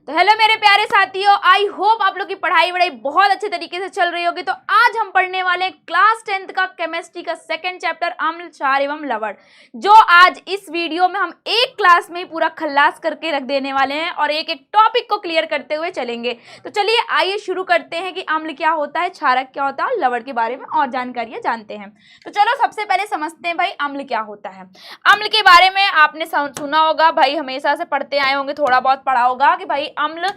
तो हेलो मेरे प्यारे साथियों, आई होप आप लोग की पढ़ाई बहुत अच्छे तरीके से चल रही होगी। तो आज हम पढ़ने वाले क्लास 10th का केमिस्ट्री का सेकंड चैप्टर अम्ल, क्षार एवं लवण, जो आज इस वीडियो में हम एक क्लास में ही पूरा खल्लास करके रख देने वाले हैं और एक एक टॉपिक को क्लियर करते हुए चलेंगे। तो चलिए आइए शुरू करते हैं कि अम्ल क्या होता है, क्षारक क्या होता है, लवण के बारे में और जानकारियां जानते हैं। तो चलो सबसे पहले समझते हैं भाई अम्ल क्या होता है। अम्ल के बारे में आपने सुना होगा भाई, हमेशा से पढ़ते आए होंगे, थोड़ा बहुत पढ़ा होगा कि भाई अम्ल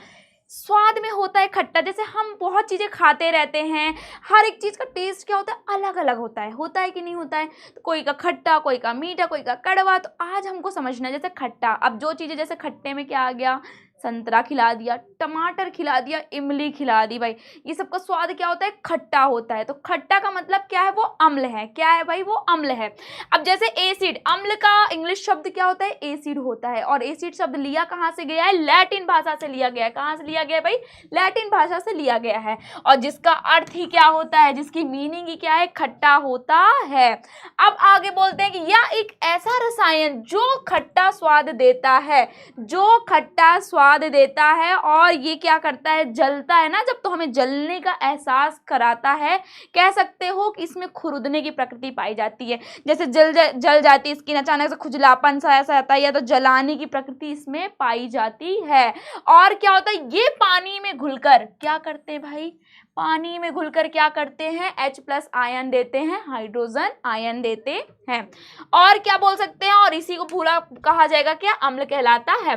स्वाद में होता है खट्टा। जैसे हम बहुत चीजें खाते रहते हैं, हर एक चीज का टेस्ट क्या होता है, अलग अलग होता है कि नहीं होता है। तो कोई का खट्टा, कोई का मीठा, कोई का कड़वा। तो आज हमको समझना है जैसे खट्टा, अब जो चीजें जैसे खट्टे में क्या आ गया, संतरा खिला दिया, टमाटर खिला दिया, इमली खिला दी भाई, ये सबका स्वाद क्या होता है, खट्टा होता है। तो खट्टा का मतलब क्या है, वो अम्ल है। क्या है भाई, वो अम्ल है। अब जैसे एसिड, अम्ल का इंग्लिश शब्द क्या होता है, एसिड होता है। और एसिड शब्द लिया कहाँ से गया है, लैटिन भाषा से लिया गया है। कहाँ से लिया गया है भाई, लैटिन भाषा से लिया गया है। और जिसका अर्थ ही क्या होता है, जिसकी मीनिंग ही क्या है, खट्टा होता है। अब आगे बोलते हैं कि यह एक ऐसा रसायन जो खट्टा स्वाद देता है, जो खट्टा स्वाद देता है। और ये क्या करता है, जलता है ना जब, तो हमें जलने का एहसास कराता है। कह सकते हो कि इसमें खुरुदने की प्रकृति पाई जाती है। जैसे जल जाती है स्किन, अचानक से खुजलापन सा ऐसा आता है, या तो जलाने की प्रकृति इसमें पाई जाती है। और क्या होता है, ये पानी में घुलकर क्या करते हैं भाई, पानी में घुलकर क्या करते हैं, H+ आयन देते हैं, हाइड्रोजन आयन देते हैं। और क्या बोल सकते हैं, और इसी को पूरा कहा जाएगा क्या, अम्ल कहलाता है।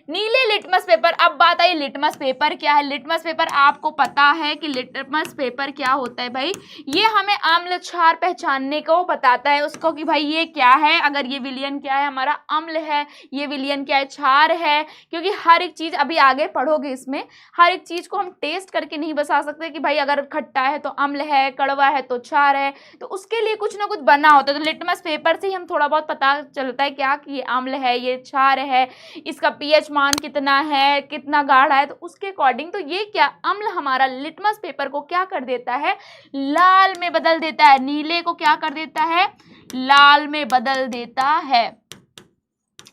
नीले लिटमस पेपर, अब बात आई लिटमस पेपर क्या है। लिटमस पेपर आपको पता है कि लिटमस पेपर क्या होता है भाई, ये हमें अम्ल क्षार पहचानने को बताता है उसको, कि भाई ये क्या है, अगर ये विलयन क्या है हमारा अम्ल है, ये विलयन क्या है, क्षार है। क्योंकि हर एक चीज अभी आगे पढ़ोगे, इसमें हर एक चीज को हम टेस्ट करके नहीं बता सकते कि भाई अगर खट्टा है तो अम्ल है, कड़वा है तो क्षार है। तो उसके लिए कुछ ना कुछ बना होता है। तो लिटमस पेपर से ही हम थोड़ा बहुत पता चलता है क्या, कि ये अम्ल है, ये क्षार है, इसका pH मान कितना है, कितना गाढ़ा है। तो उसके अकॉर्डिंग तो ये क्या, अम्ल हमारा लिटमस पेपर को क्या कर देता है, लाल में बदल देता है। नीले को क्या कर देता है, लाल में बदल देता है।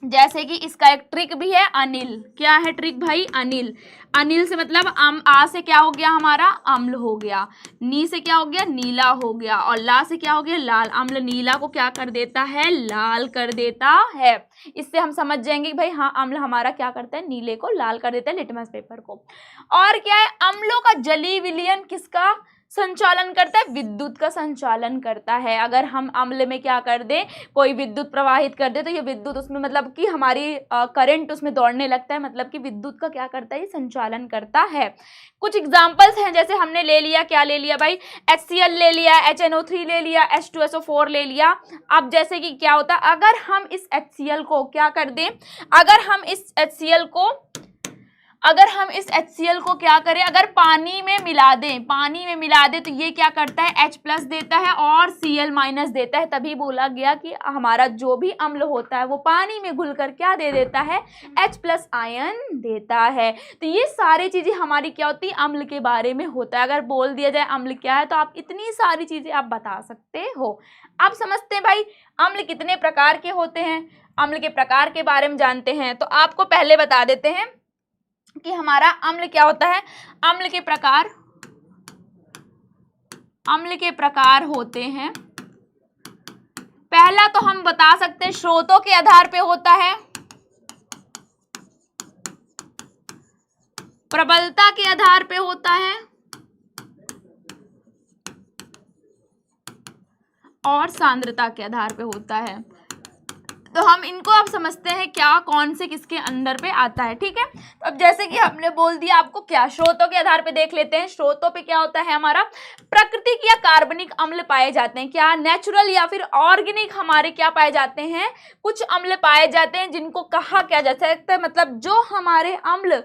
जैसे कि इसका एक ट्रिक भी है, अनिल। क्या है ट्रिक भाई, अनिल। अनिल से मतलब आ से क्या हो गया हमारा, अम्ल हो गया। नी से क्या हो गया, नीला हो गया। और ला से क्या हो गया, लाल। अम्ल नीला को क्या कर देता है, लाल कर देता है। इससे हम समझ जाएंगे कि भाई हाँ, अम्ल हमारा क्या करता है, नीले को लाल कर देता है, लिटमस पेपर को। और क्या है, अम्लों का जलीय विलयन किसका संचालन करता है, विद्युत का संचालन करता है। अगर हम अम्ल में क्या कर दें, कोई विद्युत प्रवाहित कर दे, तो ये विद्युत उसमें मतलब कि हमारी करंट उसमें दौड़ने लगता है, मतलब कि विद्युत का क्या करता है, ये संचालन करता है। कुछ एग्जांपल्स हैं, जैसे हमने ले लिया, क्या ले लिया भाई, HCl ले लिया, HNO3 ले लिया, H2SO4 ले लिया। अब जैसे कि क्या होता है, अगर हम इस HCl को क्या कर दें, अगर हम इस HCl को क्या करें, अगर पानी में मिला दें, तो ये क्या करता है, H+ देता है और Cl- देता है। तभी बोला गया कि हमारा जो भी अम्ल होता है वो पानी में घुलकर क्या दे देता है, H+ आयन देता है। तो ये सारी चीजें हमारी क्या होती है, अम्ल के बारे में होता है। अगर बोल दिया जाए अम्ल क्या है, तो आप इतनी सारी चीजें आप बता सकते हो। आप समझते हैं भाई अम्ल कितने प्रकार के होते हैं। अम्ल के प्रकार के बारे में जानते हैं, तो आपको पहले बता देते हैं कि हमारा अम्ल क्या होता है। अम्ल के प्रकार होते हैं। पहला तो हम बता सकते हैं स्रोतों के आधार पे होता है, प्रबलता के आधार पे होता है और सांद्रता के आधार पे होता है। तो हम इनको अब समझते हैं क्या, कौन से किसके अंदर पे आता है, ठीक है। तो अब जैसे कि हमने बोल दिया आपको, क्या स्रोतों के आधार पे देख लेते हैं। स्रोतों पे क्या होता है हमारा, प्राकृतिक या कार्बनिक अम्ल पाए जाते हैं। क्या नेचुरल या फिर ऑर्गेनिक हमारे क्या पाए जाते हैं, कुछ अम्ल पाए जाते हैं जिनको कहा क्या जा सकता है, मतलब जो हमारे अम्ल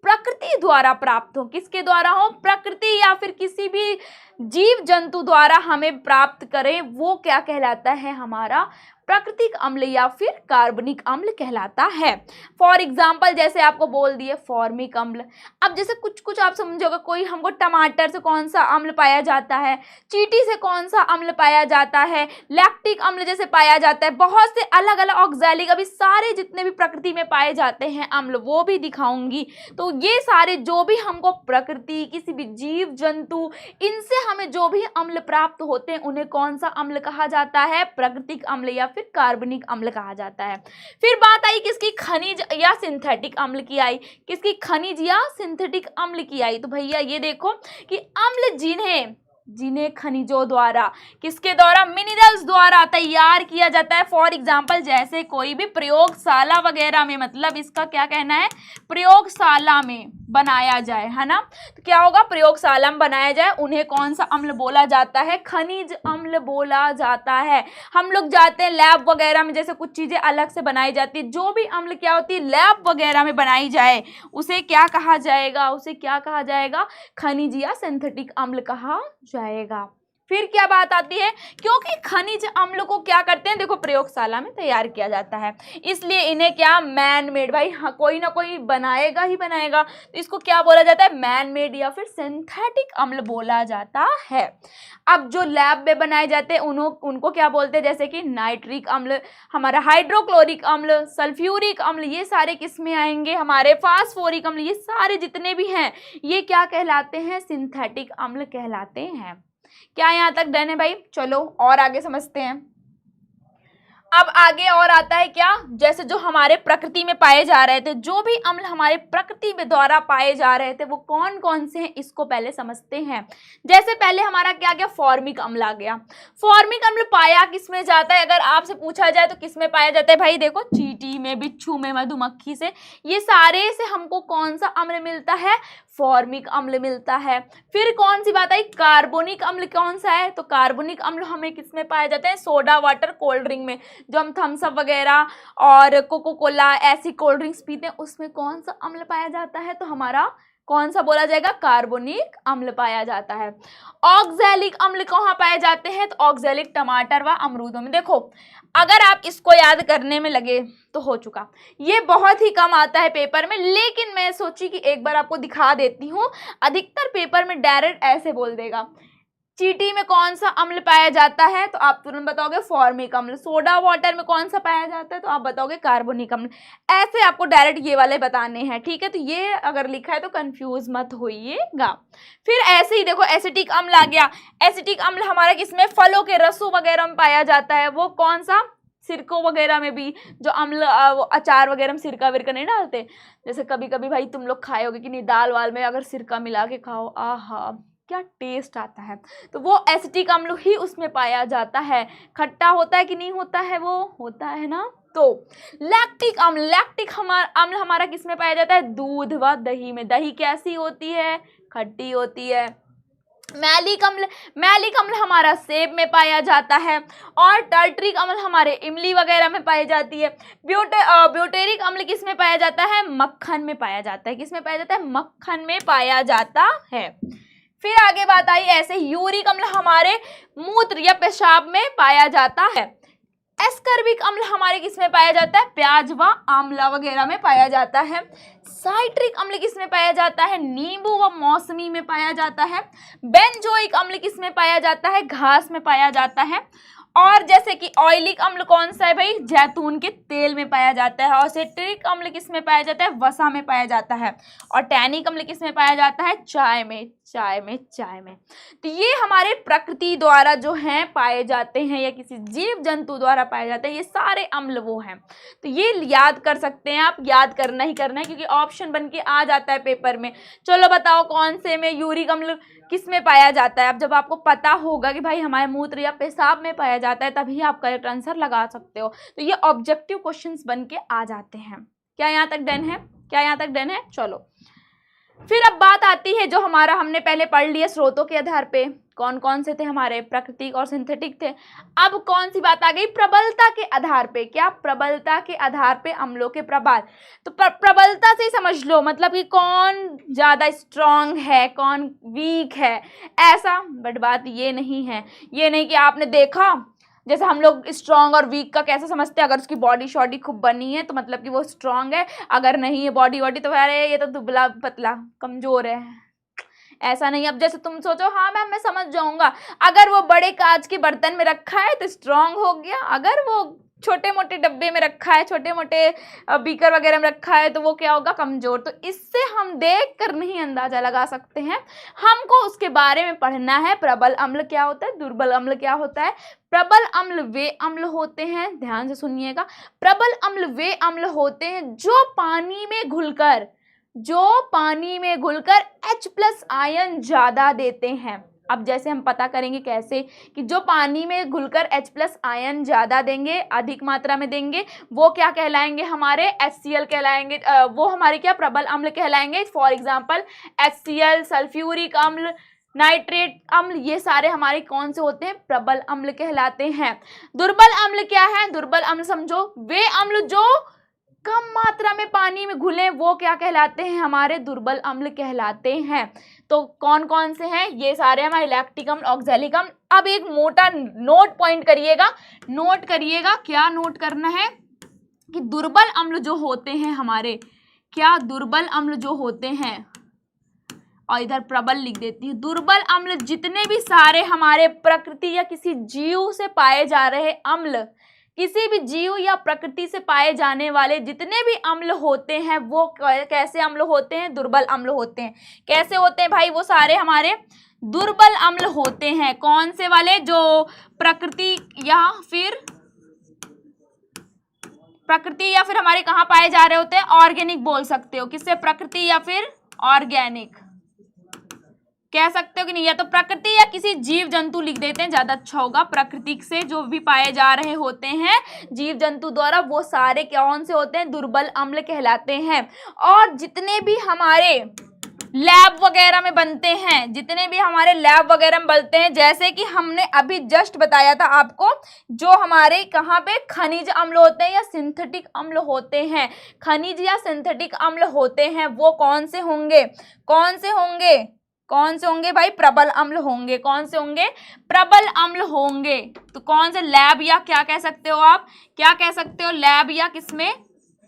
प्रकृति द्वारा प्राप्त हो, किसके द्वारा हो, प्रकृति या फिर किसी भी जीव जंतु द्वारा हमें प्राप्त करें वो क्या कहलाता है, हमारा प्राकृतिक अम्ल या फिर कार्बनिक अम्ल कहलाता है। फॉर एग्जाम्पल जैसे आपको बोल दिए फॉर्मिक अम्ल। अब जैसे कुछ कुछ आप समझोगे, कोई हमको टमाटर से कौन सा अम्ल पाया जाता है, चींटी से कौन सा अम्ल पाया जाता है, लैक्टिक अम्ल जैसे पाया जाता है, बहुत से अलग अलग ऑक्सैलिक, अभी सारे जितने भी प्रकृति में पाए जाते हैं अम्ल वो भी दिखाऊंगी। तो ये सारे जो भी हमको प्रकृति, किसी भी जीव जंतु, इनसे हमें जो भी अम्ल प्राप्त होते हैं उन्हें कौन सा अम्ल कहा जाता है, प्राकृतिक अम्ल या फिर कार्बनिक अम्ल कहा जाता है। फिर बात आई किसकी, खनिज या सिंथेटिक अम्ल की आई, किसकी, खनिज या सिंथेटिक अम्ल की आई। तो भैया ये देखो कि अम्ल जिन्हें खनिजों द्वारा, किसके द्वारा, मिनरल्स द्वारा तैयार किया जाता है। फॉर एग्जाम्पल जैसे कोई भी प्रयोगशाला वगैरह में, मतलब इसका क्या कहना है, प्रयोगशाला में बनाया जाए, है ना, तो क्या होगा, प्रयोगशाला में बनाया जाए, उन्हें कौन सा अम्ल बोला जाता है, खनिज अम्ल बोला जाता है। हम लोग जाते हैं लैब वगैरह में, जैसे कुछ चीजें अलग से बनाई जाती है, जो भी अम्ल क्या होती है लैब वगैरह में बनाई जाए उसे क्या कहा जाएगा, उसे क्या कहा जाएगा, खनिज या सिंथेटिक अम्ल कहा जाएगा। फिर क्या बात आती है, क्योंकि खनिज अम्ल को क्या करते हैं, देखो प्रयोगशाला में तैयार किया जाता है, इसलिए इन्हें क्या, मैन मेड, भाई हाँ कोई ना कोई बनाएगा ही बनाएगा, तो इसको क्या बोला जाता है, मैन मेड या फिर सिंथेटिक अम्ल बोला जाता है। अब जो लैब में बनाए जाते हैं उनको क्या बोलते हैं, जैसे कि नाइट्रिक अम्ल, हमारा हाइड्रोक्लोरिक अम्ल, सल्फ्यूरिक अम्ल, ये सारे किस में आएंगे, हमारे फास्फोरिक अम्ल, ये सारे जितने भी हैं ये क्या कहलाते हैं, सिंथेटिक अम्ल कहलाते हैं। क्या यहाँ तक डन है भाई, चलो और आगे समझते हैं। अब आगे और आता है क्या, जैसे जो हमारे प्रकृति में पाए जा रहे थे, जो भी अम्ल हमारे प्रकृति में द्वारा पाए जा रहे थे वो कौन कौन से हैं, इसको पहले समझते हैं। जैसे पहले हमारा क्या गया, फॉर्मिक अम्ल आ गया। फॉर्मिक अम्ल पाया किस में जाता है, अगर आपसे पूछा जाए तो किस में पाया जाता है, भाई देखो चींटी में, बिच्छू में, मधुमक्खी से, ये सारे से हमको कौन सा अम्ल मिलता है, फॉर्मिक अम्ल मिलता है। फिर कौन सी बात आई, कार्बोनिक अम्ल कौन सा है, तो कार्बोनिक अम्ल हमें किस में पाए जाते हैं, सोडा वाटर कोल्ड ड्रिंक में, जो हम थम्स अप वगैरह और कोको कोला ऐसी कोल्ड ड्रिंक्स पीते हैं उसमें कौन सा अम्ल पाया जाता है, तो हमारा कौन सा बोला जाएगा, कार्बोनिक अम्ल पाया जाता है। ऑक्सैलिक अम्ल कहाँ पाए जाते हैं, तो ऑक्सैलिक टमाटर व अमरूदों में। देखो अगर आप इसको याद करने में लगे तो हो चुका, ये बहुत ही कम आता है पेपर में, लेकिन मैं सोची कि एक बार आपको दिखा देती हूँ। अधिकतर पेपर में डायरेक्ट ऐसे बोल देगा, चींटी में कौन सा अम्ल पाया जाता है, तो आप तुरंत बताओगे फॉर्मिक अम्ल। सोडा वाटर में कौन सा पाया जाता है, तो आप बताओगे कार्बोनिक अम्ल। ऐसे आपको डायरेक्ट ये वाले बताने हैं, ठीक है, तो ये अगर लिखा है तो कंफ्यूज मत होइएगा। फिर ऐसे ही देखो एसिटिक अम्ल आ गया। एसिटिक अम्ल हमारा किसमें, फलों के रसों वगैरह में पाया जाता है। वो कौन सा, सिरकों वगैरह में भी, जो अम्ल अचार वगैरह में सिरका विरका नहीं डालते, जैसे कभी कभी भाई तुम लोग खाए होगे कि नहीं, दाल वाल में अगर सिरका मिला के खाओ, आहा क्या टेस्ट आता है, तो वो एसिटिक अम्ल ही उसमें पाया जाता है। खट्टा होता है कि नहीं होता है, वो होता है ना। तो लैक्टिक अम्ल, लैक्टिक अम्ल हमारा किस में पाया जाता है, दूध व दही में। दही कैसी होती है, खट्टी होती है। मैलिक अम्ल हमारा सेब में पाया जाता है, और टर्टरिक अम्ल हमारे इमली वगैरह में पाई जाती है। ब्यूटेरिक अम्ल किस में पाया जाता है, मक्खन में पाया जाता है। किस में पाया जाता है, मक्खन में पाया जाता है। फिर आगे बात आई ऐसे यूरिक अम्ल हमारे मूत्र या पेशाब में पाया जाता है। एस्कर्बिक अम्ल हमारे किस में पाया जाता है, प्याज व आंवला वगैरह में पाया जाता है। साइट्रिक अम्ल किस में पाया जाता है, नींबू व मौसमी में पाया जाता है। बेंजोइक अम्ल किस में पाया जाता है, घास में पाया जाता है। और जैसे कि ऑयलिक अम्ल कौन सा है भाई, जैतून के तेल में पाया जाता है। और सिट्रिक अम्ल किस में पाया जाता है, वसा में पाया जाता है। और टैनिक अम्ल किस में पाया जाता है, चाय में। तो ये हमारे प्रकृति द्वारा जो हैं पाए जाते हैं, या किसी जीव जंतु द्वारा पाए जाते हैं, ये सारे अम्ल वो हैं। तो ये याद कर सकते हैं आप, याद करना ही करना है, क्योंकि ऑप्शन बन के आ जाता है पेपर में। चलो बताओ कौन से में यूरिक अम्ल किस में पाया जाता है। अब जब आपको पता होगा कि भाई हमारे मूत्र या पेशाब में पाया जाता है, तभी आप करेक्ट आंसर लगा सकते हो। तो ये ऑब्जेक्टिव क्वेश्चंस बन के आ जाते हैं। क्या यहाँ तक डन है, चलो फिर अब बात आती है जो हमारा हमने पहले पढ़ लिया स्रोतों के आधार पे। कौन कौन से थे हमारे, प्राकृतिक और सिंथेटिक थे। अब कौन सी बात आ गई, प्रबलता के आधार पे, क्या, प्रबलता के आधार पे अम्लों के प्रभाव। तो प्रबलता से ही समझ लो, मतलब कि कौन ज्यादा स्ट्रांग है, कौन वीक है, ऐसा। बट बात ये नहीं है, ये नहीं कि आपने देखा, जैसे हम लोग स्ट्रांग और वीक का कैसे समझते हैं, अगर उसकी बॉडी शॉडी खूब बनी है तो मतलब कि वो स्ट्रांग है, अगर नहीं है बॉडी वॉडी तो अरे ये तो दुबला पतला कमजोर है, ऐसा नहीं। अब जैसे तुम सोचो, हाँ मैम मैं समझ जाऊंगा, अगर वो बड़े कांच के बर्तन में रखा है तो स्ट्रांग हो गया, अगर वो छोटे मोटे डब्बे में रखा है, छोटे मोटे बीकर वगैरह में रखा है तो वो क्या होगा, कमजोर। तो इससे हम देख कर नहीं अंदाजा लगा सकते हैं, हमको उसके बारे में पढ़ना है। प्रबल अम्ल क्या होता है, दुर्बल अम्ल क्या होता है। प्रबल अम्ल वे अम्ल होते हैं, ध्यान से सुनिएगा, प्रबल अम्ल वे अम्ल होते हैं जो पानी में घुलकर H+ आयन ज्यादा देते हैं। अब जैसे हम पता करेंगे कैसे, कि जो पानी में घुलकर H+ आयन ज्यादा देंगे, अधिक मात्रा में देंगे, वो क्या कहलाएंगे, हमारे HCl कहलाएंगे, वो हमारे क्या, प्रबल अम्ल कहलाएंगे। फॉर एग्जाम्पल HCl, सल्फ्यूरिक अम्ल, नाइट्रेट अम्ल, ये सारे हमारे कौन से होते हैं, प्रबल अम्ल कहलाते हैं। दुर्बल अम्ल क्या है, दुर्बल अम्ल समझो वे अम्ल जो कम मात्रा में पानी में घुले, वो क्या कहलाते हैं, हमारे दुर्बल अम्ल कहलाते हैं। तो कौन कौन से हैं, ये सारे हमारे लैक्टिक अम्ल, ऑक्सैलिक अम्ल। अब एक मोटा नोट पॉइंट करिएगा, नोट करिएगा, क्या नोट करना है, कि दुर्बल अम्ल जो होते हैं हमारे, क्या, दुर्बल अम्ल जो होते हैं, और इधर प्रबल लिख देती हूँ, दुर्बल अम्ल जितने भी सारे हमारे प्रकृति या किसी जीव से पाए जा रहे अम्ल, किसी भी जीव या प्रकृति से पाए जाने वाले जितने भी अम्ल होते हैं, वो कैसे अम्ल होते हैं, दुर्बल अम्ल होते हैं। कैसे होते हैं भाई, वो सारे हमारे दुर्बल अम्ल होते हैं। कौन से वाले, जो प्रकृति या फिर हमारे कहाँ पाए जा रहे होते हैं, ऑर्गेनिक बोल सकते हो, किससे, प्रकृति या फिर ऑर्गेनिक कह सकते हो कि नहीं, या तो प्रकृति या किसी जीव जंतु लिख देते हैं, ज्यादा अच्छा होगा। प्रकृति से जो भी पाए जा रहे होते हैं जीव जंतु द्वारा, वो सारे कौन से होते हैं, दुर्बल अम्ल कहलाते हैं। और जितने भी हमारे लैब वगैरह में बनते हैं, जैसे कि हमने अभी जस्ट बताया था आपको, जो हमारे कहाँ पे खनिज अम्ल होते हैं या सिंथेटिक अम्ल होते हैं, खनिज या सिंथेटिक अम्ल होते हैं, वो कौन से होंगे भाई, प्रबल अम्ल होंगे। कौन से होंगे, प्रबल अम्ल होंगे। तो कौन से, लैब या क्या कह सकते हो आप, लैब या किसमें,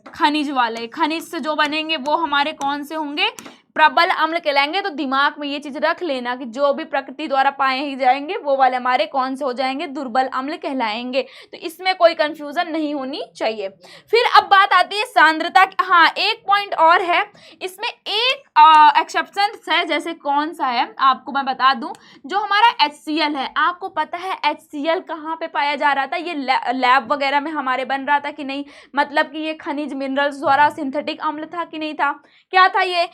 खनिज वाले, खनिज से जो बनेंगे वो हमारे कौन से होंगे, प्रबल अम्ल कहलाएंगे। तो दिमाग में ये चीज रख लेना कि जो भी प्रकृति द्वारा पाए ही जाएंगे वो वाले हमारे कौन से हो जाएंगे, दुर्बल अम्ल कहलाएंगे। तो इसमें कोई कंफ्यूजन नहीं होनी चाहिए। फिर अब बात आती है सांद्रता। हाँ, एक पॉइंट और है इसमें, एक एक्सेप्शन है, जैसे कौन सा है आपको मैं बता दूं, जो हमारा HCl है। आपको पता है HCl कहाँ पे पाया जा रहा था, ये लैब वगैरह में हमारे बन रहा था कि नहीं, मतलब कि ये खनिज मिनरल्स द्वारा सिंथेटिक अम्ल था कि नहीं था, क्या था ये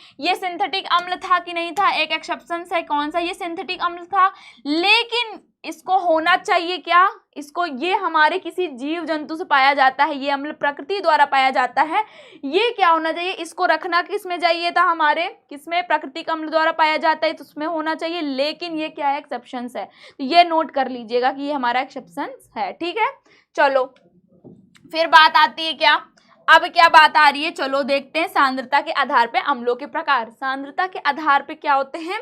सिंथेटिक अम्ल था कि नहीं था। एक एक्सेप्शन है, कौन सा, ये सिंथेटिक अम्ल था, लेकिन इसको होना चाहिए क्या, इसको, ये हमारे किसी जीव जंतु से पाया जाता है, ये अम्ल प्रकृति द्वारा पाया जाता है, ये क्या होना चाहिए, इसको रखना किसमें चाहिए था, हमारे किसमें, प्राकृतिक अम्ल द्वारा पाया जाता है तो उसमें होना चाहिए, लेकिन ये क्या है, एक्सेप्शन है। तो ये नोट कर लीजिएगा कि ये हमारा एक्सेप्शन है, ठीक है। चलो फिर बात आती है क्या, अब क्या बात आ रही है, चलो देखते हैं सांद्रता के आधार पे अम्लों के प्रकार। सांद्रता के आधार पे क्या होते हैं,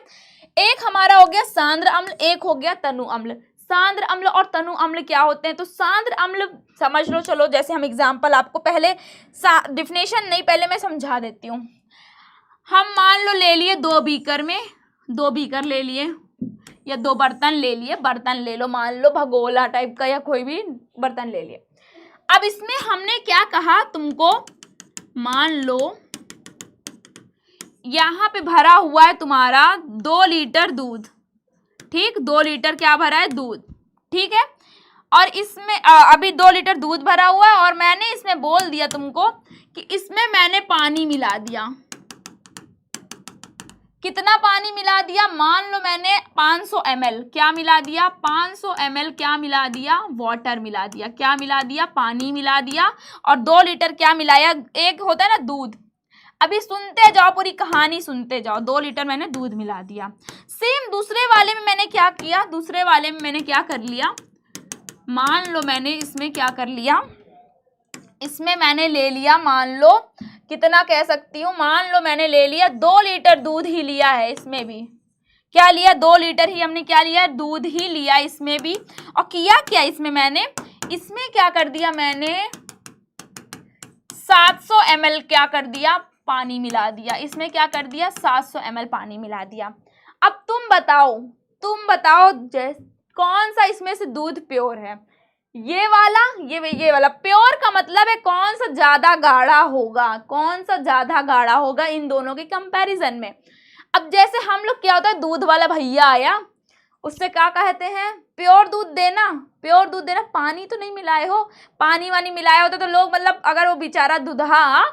एक हमारा हो गया सांद्र अम्ल, एक हो गया तनु अम्ल। सांद्र अम्ल और तनु अम्ल क्या होते हैं, तो सांद्र अम्ल समझ लो, चलो जैसे हम एग्जांपल, आपको पहले डिफिनेशन नहीं, पहले मैं समझा देती हूँ। हम मान लो ले लिए 2 बीकर में, 2 बीकर ले लिए या 2 बर्तन ले लिए, बर्तन ले लो, मान लो भगोला टाइप का या कोई भी बर्तन ले लिए। अब इसमें हमने क्या कहा तुमको, मान लो यहाँ पे भरा हुआ है तुम्हारा 2 लीटर दूध, ठीक, 2 लीटर क्या भरा है, दूध, ठीक है। और इसमें अभी 2 लीटर दूध भरा हुआ है और मैंने इसमें बोल दिया तुमको कि इसमें मैंने पानी मिला दिया। कितना पानी मिला दिया, मान लो मैंने 500 ml क्या मिला दिया, 500 ml क्या मिला दिया, वाटर मिला दिया, क्या मिला दिया, पानी मिला दिया, और 2 लीटर क्या मिलाया, एक होता है ना दूध। अभी सुनते जाओ, पूरी कहानी सुनते जाओ। 2 लीटर मैंने दूध मिला दिया। सेम दूसरे वाले में मैंने क्या किया, दूसरे वाले में मैंने क्या कर लिया, मान लो मैंने इसमें क्या कर लिया, इसमें मैंने ले लिया, मान लो कितना कह सकती हूँ, मान लो मैंने ले लिया 2 लीटर दूध ही लिया है, इसमें भी क्या लिया, 2 लीटर ही हमने क्या लिया, दूध ही लिया इसमें भी। और किया क्या इसमें मैंने, इसमें क्या कर दिया मैंने, 700 ml क्या कर दिया, पानी मिला दिया, इसमें क्या कर दिया, 700 ml पानी मिला दिया। अब तुम बताओ कौन सा इसमें से दूध प्योर है, ये वाला, ये वाला। प्योर का मतलब है कौन सा ज्यादा गाढ़ा होगा, कौन सा ज्यादा गाढ़ा होगा इन दोनों के कंपैरिजन में। अब जैसे हम लोग क्या होता है, दूध वाला भैया आया, उससे क्या कहते हैं, प्योर दूध देना, प्योर दूध देना, पानी तो नहीं मिलाए हो, पानी वानी मिलाया होता तो लोग मतलब अगर वो बेचारा दूल्हा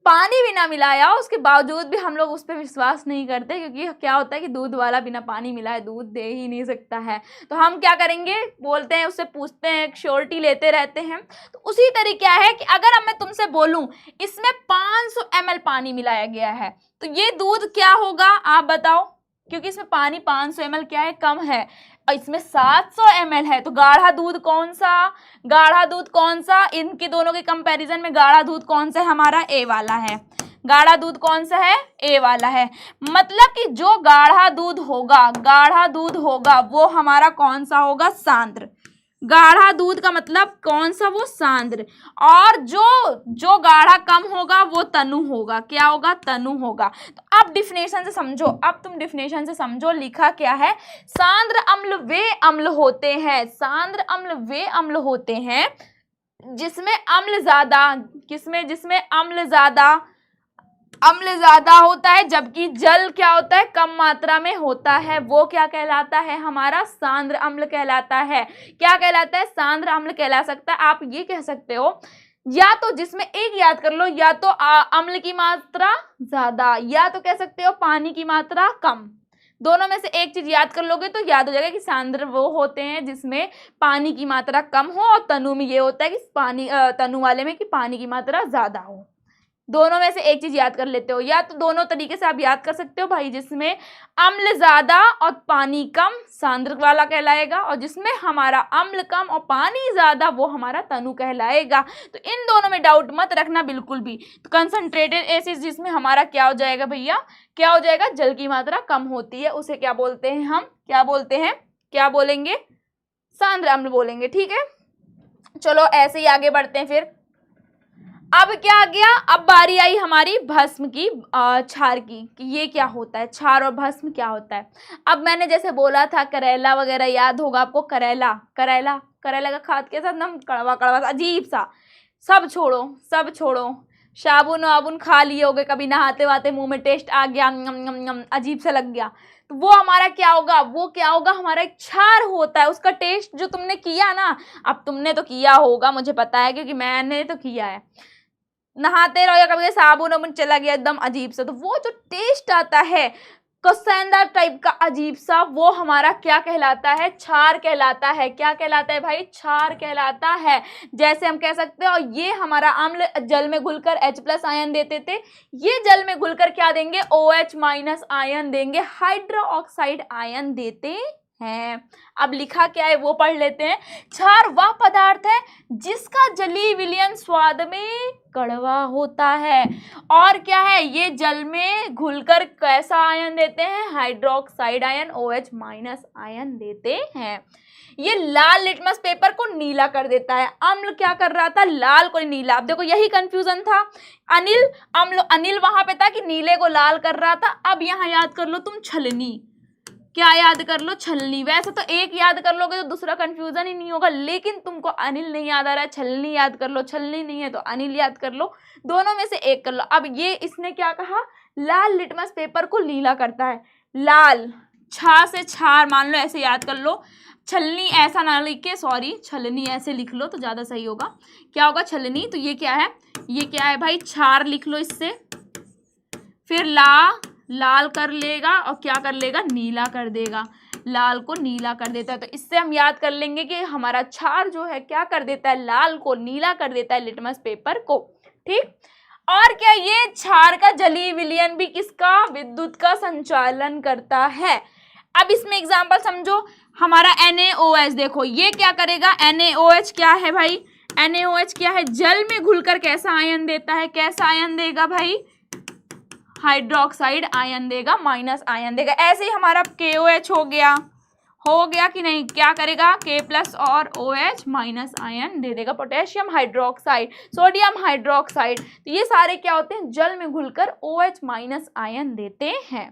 पानी भी ना मिलाया हो उसके बावजूद भी हम लोग उस पर विश्वास नहीं करते, क्योंकि क्या होता है कि दूध वाला बिना पानी मिलाए दूध दे ही नहीं सकता है। तो हम क्या करेंगे, बोलते हैं, उससे पूछते हैं, श्योरिटी लेते रहते हैं। तो उसी तरीके क्या है कि अगर अब मैं तुमसे बोलूं इसमें 500 ml पानी मिलाया गया है, तो ये दूध क्या होगा आप बताओ, क्योंकि इसमें पानी 500 ml क्या है, कम है, और इसमें 700 ml है। तो गाढ़ा दूध कौन सा, गाढ़ा दूध कौन सा, इनके दोनों के कंपैरिजन में गाढ़ा दूध कौन सा है, हमारा ए वाला है। गाढ़ा दूध कौन सा है, ए वाला है। मतलब कि जो गाढ़ा दूध होगा, गाढ़ा दूध होगा वो हमारा कौन सा होगा, सांद्र। गाढ़ा दूध का मतलब कौन सा, वो सांद्र। और जो गाढ़ा कम होगा वो तनु होगा, क्या होगा, तनु होगा। तो अब डिफिनेशन से समझो, अब तुम डिफिनेशन से समझो, लिखा क्या है, सांद्र अम्ल वे अम्ल होते हैं, सांद्र अम्ल वे अम्ल होते हैं जिसमें अम्ल ज्यादा, किसमें, जिसमें अम्ल ज्यादा होता है, जबकि जल क्या होता है, कम मात्रा में होता है, वो क्या कहलाता है, हमारा सांद्र अम्ल कहलाता है। क्या कहलाता है, सांद्र अम्ल कहला सकता है। आप ये कह सकते हो या तो जिसमें एक याद कर लो, या तो अम्ल की मात्रा ज्यादा, या तो कह सकते हो पानी की मात्रा कम। दोनों में से एक चीज याद कर लोगे तो याद हो जाएगा कि सांद्र वो होते हैं जिसमें पानी की मात्रा कम हो, और तनु में ये होता है कि पानी, तनु वाले में कि पानी की मात्रा ज्यादा हो। दोनों में से एक चीज याद कर लेते हो, या तो दोनों तरीके से आप याद कर सकते हो भाई, जिसमें अम्ल ज्यादा और पानी कम सांद्र वाला कहलाएगा, और जिसमें हमारा अम्ल कम और पानी ज्यादा वो हमारा तनु कहलाएगा। तो इन दोनों में डाउट मत रखना बिल्कुल भी। तो कंसंट्रेटेड एसिड जिसमें हमारा क्या हो जाएगा भैया, क्या हो जाएगा, जल की मात्रा कम होती है, उसे क्या बोलते हैं, हम क्या बोलते हैं, क्या बोलेंगे, सांद्र अम्ल बोलेंगे। ठीक है, चलो ऐसे ही आगे बढ़ते हैं। फिर अब क्या आ गया, अब बारी आई हमारी भस्म की, क्षार की, कि ये क्या होता है, क्षार और भस्म क्या होता है। अब मैंने जैसे बोला था करेला वगैरह याद होगा आपको, करेला का खाद के साथ एकदम कड़वा कड़वा अजीब सा, सब छोड़ो, साबुन वाबुन खा लिए होगे कभी, नहाते वहाते मुंह में टेस्ट आ गया, अजीब सा लग गया, तो वो हमारा क्या होगा, वो क्या होगा, हमारा एक क्षार होता है। उसका टेस्ट जो तुमने किया ना, अब तुमने तो किया होगा मुझे पता है, क्योंकि मैंने तो किया है, नहाते रहो या कभी साबुन वाबुन चला गया एकदम अजीब सा, तो वो जो टेस्ट आता है कसैंदा टाइप का अजीब सा, वो हमारा क्या कहलाता है, क्षार कहलाता है। क्या कहलाता है भाई, क्षार कहलाता है। जैसे हम कह सकते हैं, और ये हमारा अम्ल जल में घुलकर H+ आयन देते थे, ये जल में घुलकर क्या देंगे, OH- आयन देंगे, हाइड्रोक्साइड आयन देते हैं। अब लिखा क्या है वो पढ़ लेते हैं। क्षार वह पदार्थ है जिसका जलीय विलयन स्वाद में कड़वा होता है, और क्या है, ये जल में घुलकर कैसा आयन देते हैं, हाइड्रोक्साइड आयन, OH- आयन देते हैं। ये लाल लिटमस पेपर को नीला कर देता है। अम्ल क्या कर रहा था, लाल को नीला। अब देखो यही कंफ्यूजन था, अनिल वहां पे था कि नीले को लाल कर रहा था। अब यहाँ याद कर लो तुम छलनी, क्या याद कर लो, छलनी। वैसे तो एक याद कर लोगे तो दूसरा कंफ्यूजन ही नहीं होगा, लेकिन तुमको अनिल नहीं याद आ रहा है, छलनी याद कर लो, छलनी नहीं है तो अनिल याद कर लो, दोनों में से एक कर लो। अब ये इसने क्या कहा, लाल लिटमस पेपर को नीला करता है। लाल, छा से क्षार मान लो, ऐसे याद कर लो। छलनी ऐसा ना लिख के, सॉरी, छलनी ऐसे लिख लो तो ज्यादा सही होगा। क्या होगा, छलनी। तो ये क्या है, ये क्या है भाई, क्षार लिख लो इससे, फिर लाल कर लेगा और क्या कर लेगा, नीला कर देगा, लाल को नीला कर देता है। तो इससे हम याद कर लेंगे कि हमारा क्षार जो है क्या कर देता है, लाल को नीला कर देता है, लिटमस पेपर को। ठीक, और क्या, ये क्षार का जलीय विलयन भी किसका, विद्युत का संचालन करता है। अब इसमें एग्जाम्पल समझो, हमारा NaOH देखो, ये क्या करेगा, NaOH क्या है भाई, NaOH क्या है, जल में घुलकर कैसा आयन देता है, कैसा आयन देगा भाई, हाइड्रोक्साइड आयन देगा, माइनस आयन देगा। ऐसे ही हमारा KOH हो गया कि नहीं, क्या करेगा, K+ और OH माइनस आयन दे देगा, पोटेशियम हाइड्रोक्साइड, सोडियम हाइड्रोक्साइड। तो ये सारे क्या होते हैं, जल में घुलकर OH माइनस आयन देते हैं।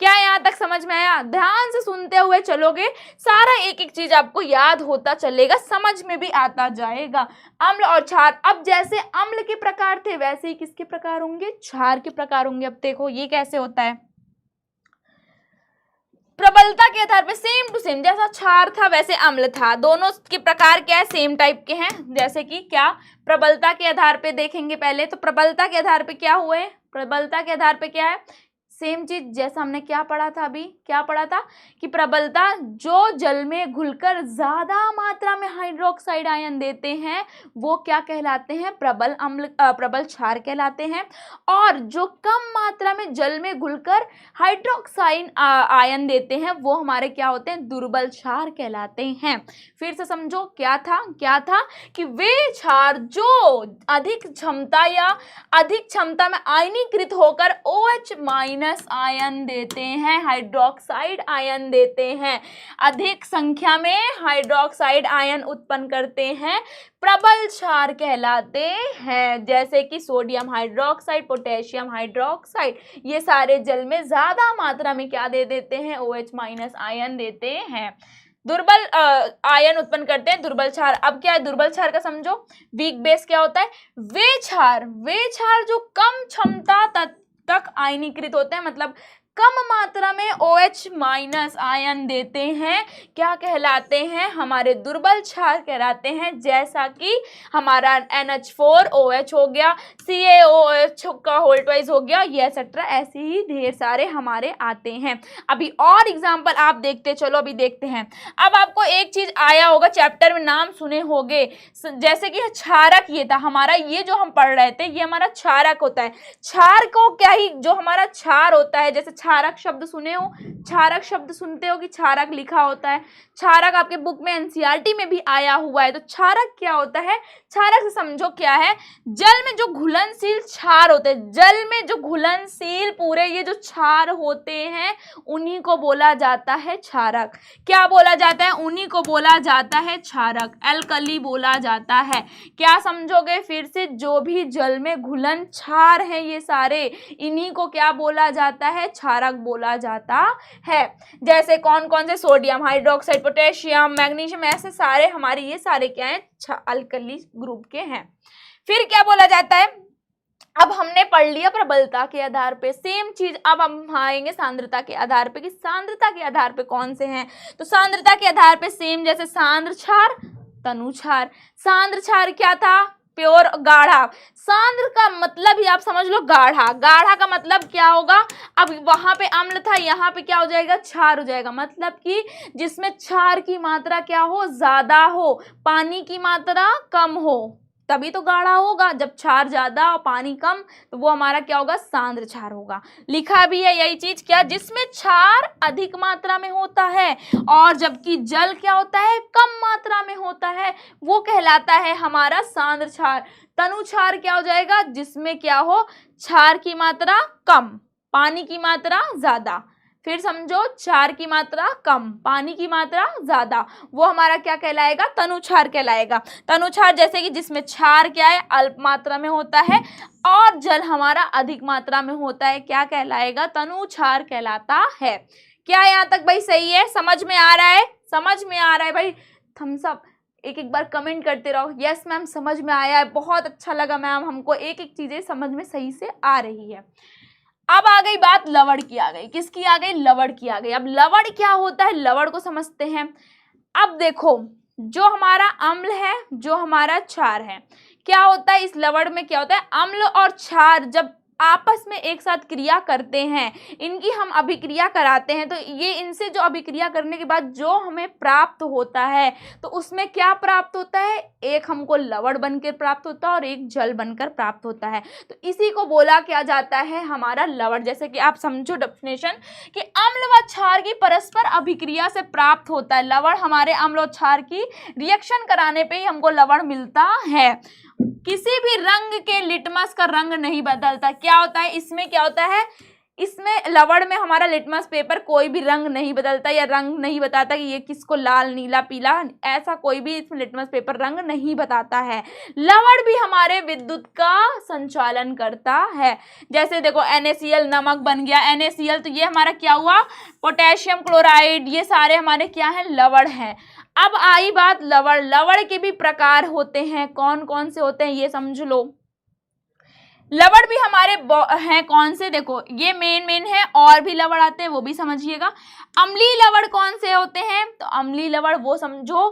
क्या यहाँ तक समझ में आया? ध्यान से सुनते हुए चलोगे, सारा एक एक चीज आपको याद होता चलेगा, समझ में भी आता जाएगा। अम्ल और क्षार, अब जैसे अम्ल के प्रकार थे वैसे ही किसके प्रकार होंगे, क्षार के प्रकार होंगे। अब देखो ये कैसे होता है, प्रबलता के आधार पे सेम टू सेम, जैसा क्षार था वैसे अम्ल था, दोनों के प्रकार क्या है, सेम टाइप के हैं। जैसे कि क्या, प्रबलता के आधार पे देखेंगे पहले, तो प्रबलता के आधार पे क्या हुए, प्रबलता के आधार पे क्या है, सेम चीज जैसा हमने क्या पढ़ा था, अभी क्या पढ़ा था कि प्रबलता जो जल में घुलकर ज्यादा मात्रा में हाइड्रोक्साइड आयन देते हैं वो क्या कहलाते हैं, प्रबल अम्ल, प्रबल क्षार कहलाते हैं। और जो कम मात्रा में जल में घुलकर हाइड्रोक्साइड आयन देते हैं वो हमारे क्या होते हैं, दुर्बल क्षार कहलाते हैं। फिर से समझो, क्या था कि वे क्षार जो अधिक क्षमता या अधिक क्षमता में आयनीकृत होकर OH माइनस आयन देते हैं, हाइड्रोक्साइड आयन देते हैं, अधिक संख्या में हाइड्रोक्साइड आयन उत्पन्न करते हैं, प्रबल क्षार कहलाते हैं। जैसे कि सोडियम हाइड्रोक्साइड, पोटेशियम हाइड्रोक्साइड, ये सारे जल में ज्यादा मात्रा में क्या दे देते हैं, OH माइनस आयन देते हैं, दुर्बल आयन उत्पन्न करते हैं, दुर्बल क्षार। अब क्या है दुर्बल क्षार का, समझो वीक बेस क्या होता है, वे क्षार जो कम क्षमता तक आयनीकृत होते हैं, मतलब कम मात्रा में OH माइनस आयन देते हैं, क्या कहलाते हैं, हमारे दुर्बल क्षार कहलाते हैं। जैसा कि हमारा NH4OH हो गया, CaOH का होल ट्वाइस हो गया, ये एक्सेट्रा, ऐसे ही ढेर सारे हमारे आते हैं। अभी और एग्जाम्पल आप देखते चलो, अभी देखते हैं। अब आपको एक चीज आया होगा, चैप्टर में नाम सुने होंगे, जैसे कि क्षारक, ये था हमारा, ये जो हम पढ़ रहे थे ये हमारा क्षारक होता है। क्षार को क्या ही, जो हमारा क्षार होता है, जैसे क्षारक शब्द सुने हो, क्षारक शब्द सुनते हो कि क्षारक लिखा होता है, क्षारक आपके बुक में NCERT में भी आया हुआ है। तो क्षारक क्या होता है, क्षारक से समझो क्या है, जल में जो घुलनशील क्षार होते हैं, जल में जो घुलनशील पूरे ये जो क्षार होते हैं उन्हीं को बोला जाता है क्षारक। क्या बोला जाता है, उन्हीं को बोला जाता है क्षारक, एल्कली बोला जाता है। क्या समझोगे फिर से, जो भी जल में घुलन क्षार है ये सारे, इन्हीं को क्या बोला जाता है, क्षारक बोला जाता है। जैसे कौन कौन से, सोडियम हाइड्रोक्साइड, पोटेशियम, मैग्नीशियम, ऐसे सारे हमारे ये सारे क्या हैं, अल्कली ग्रुप के हैं। फिर क्या बोला जाता है, अब हमने पढ़ लिया प्रबलता के आधार पे, सेम चीज अब हम आएंगे सांद्रता के आधार पे कि सांद्रता के आधार पे कौन से हैं। तो सांद्रता के आधार पे सेम, जैसे सांद्र क्षार, तनु क्षार। सांद्र क्षार क्या था, प्योर गाढ़ा, सांद्र का मतलब ही आप समझ लो गाढ़ा, गाढ़ा का मतलब क्या होगा, अब वहां पे अम्ल था, यहाँ पे क्या हो जाएगा, क्षार हो जाएगा, मतलब कि जिसमें क्षार की मात्रा क्या हो, ज्यादा हो, पानी की मात्रा कम हो, तभी तो गाढ़ा होगा। जब क्षार ज्यादा और पानी कम तो वो हमारा क्या होगा, सांद्र क्षार होगा। लिखा भी है यही चीज, क्या, जिसमें क्षार अधिक मात्रा में होता है और जबकि जल क्या होता है, कम मात्रा में होता है, वो कहलाता है हमारा सांद्र क्षार। तनु क्षार क्या हो जाएगा, जिसमें क्या हो, क्षार की मात्रा कम, पानी की मात्रा ज्यादा। फिर समझो, क्षार की मात्रा कम, पानी की मात्रा ज्यादा, वो हमारा क्या कहलाएगा, तनु क्षार कहलाएगा। तनु क्षार जैसे कि जिसमें क्षार क्या है, अल्प मात्रा में होता है और जल हमारा अधिक मात्रा में होता है, क्या कहलाएगा, तनु क्षार कहलाता है। क्या यहाँ तक भाई सही है, समझ में आ रहा है, समझ में आ रहा है भाई? थम्स अप एक एक बार कमेंट करते रहो, यस मैम समझ में आया है, बहुत अच्छा लगा मैम, हमको एक एक चीजें समझ में सही से आ रही है। अब आ गई बात लवण की, आ गई किसकी, आ गई लवण की आ गई। अब लवण क्या होता है, लवण को समझते हैं। अब देखो, जो हमारा अम्ल है, जो हमारा क्षार है, क्या होता है इस लवण में, क्या होता है, अम्ल और क्षार जब आपस में एक साथ क्रिया करते हैं, इनकी हम अभिक्रिया कराते हैं, तो ये इनसे जो अभिक्रिया करने के बाद जो हमें प्राप्त होता है तो उसमें क्या प्राप्त होता है, एक हमको लवण बनकर प्राप्त होता है और एक जल बनकर प्राप्त होता है। तो इसी को बोला क्या जाता है, हमारा लवण। जैसे कि आप समझो डेफिनेशन कि अम्ल व क्षार की परस्पर अभिक्रिया से प्राप्त होता है लवण। हमारे अम्ल और क्षार की रिएक्शन कराने पे ही हमको लवण मिलता है। किसी भी रंग के लिटमस का रंग नहीं बदलता। क्या होता है इसमें, क्या होता है इसमें, लवण में हमारा लिटमस पेपर कोई भी रंग नहीं बदलता या रंग नहीं बताता कि ये किसको लाल, नीला, पीला, ऐसा कोई भी इसमें लिटमस पेपर रंग नहीं बताता है। लवण भी हमारे विद्युत का संचालन करता है। जैसे देखो NaCl नमक बन गया, NaCl, तो ये हमारा क्या हुआ, पोटेशियम क्लोराइड, ये सारे हमारे क्या हैं, लवण हैं। अब आई बात लवण। लवण के भी प्रकार होते हैं, कौन कौन से होते हैं ये समझ लो। लवण भी हमारे हैं कौन से, देखो ये मेन है, और भी लवण आते हैं वो भी समझिएगा। अम्लीय लवण कौन से होते हैं, तो अम्लीय लवण वो समझो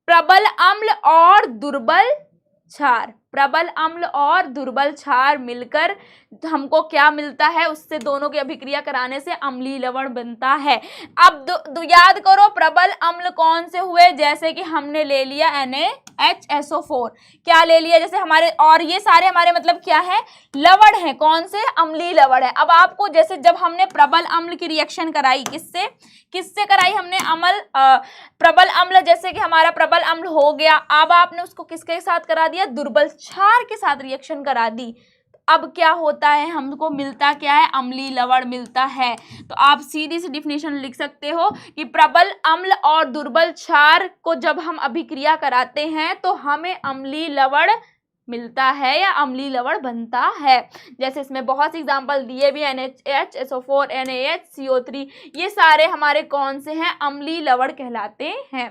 प्रबल अम्ल और दुर्बल क्षार। प्रबल अम्ल और दुर्बल क्षार मिलकर हमको क्या मिलता है, उससे दोनों की अभिक्रिया कराने से अम्लीय लवण बनता है। अब याद करो प्रबल अम्ल कौन से हुए, जैसे कि हमने ले लिया NaHSO4, क्या ले लिया, जैसे हमारे, और ये सारे हमारे मतलब क्या है, लवण है, कौन से, अम्लीय लवण है। अब आपको जैसे जब हमने प्रबल अम्ल की रिएक्शन कराई, किससे कराई हमने, प्रबल अम्ल, जैसे कि हमारा प्रबल अम्ल हो गया, अब आपने उसको किसके साथ करा दिया, दुर्बल क्षार के साथ रिएक्शन करा दी। अब क्या होता है, हमको मिलता क्या है, अम्लीय लवण मिलता है। तो आप सीधी सी डिफिनेशन लिख सकते हो कि प्रबल अम्ल और दुर्बल क्षार को जब हम अभिक्रिया कराते हैं तो हमें अम्लीय लवण मिलता है या अम्लीय लवण बनता है। जैसे इसमें बहुत से एग्जांपल दिए भी, NaHSO4, NaHCO3, ये सारे हमारे कौन से हैं, अम्लीय लवण कहलाते हैं।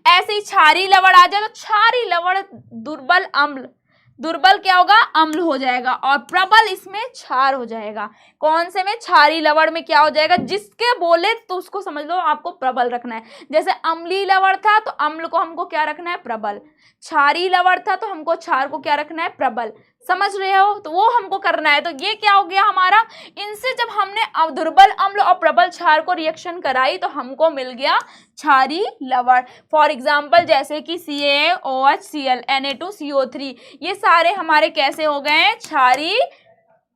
ऐसे ही क्षारीय लवण आ जाए तो क्षारीय लवण दुर्बल अम्ल, दुर्बल क्या होगा, अम्ल हो जाएगा, और प्रबल इसमें क्षार हो जाएगा। कौन से में, क्षारीय लवण में क्या हो जाएगा, जिसके बोले तो उसको समझ लो आपको प्रबल रखना है। जैसे अम्लीय लवण था तो अम्ल को हमको क्या रखना है, प्रबल। क्षारीय लवण था तो हमको क्षार को क्या रखना है, प्रबल। समझ रहे हो, तो वो हमको करना है। तो ये क्या हो गया हमारा, इनसे जब हमने दुर्बल अम्ल और प्रबल क्षार को रिएक्शन कराई तो हमको मिल गया क्षारीय लवण। फॉर एग्जाम्पल जैसे कि CaOHCl, Na2CO3, ये सारे हमारे कैसे हो गए हैं, क्षारीय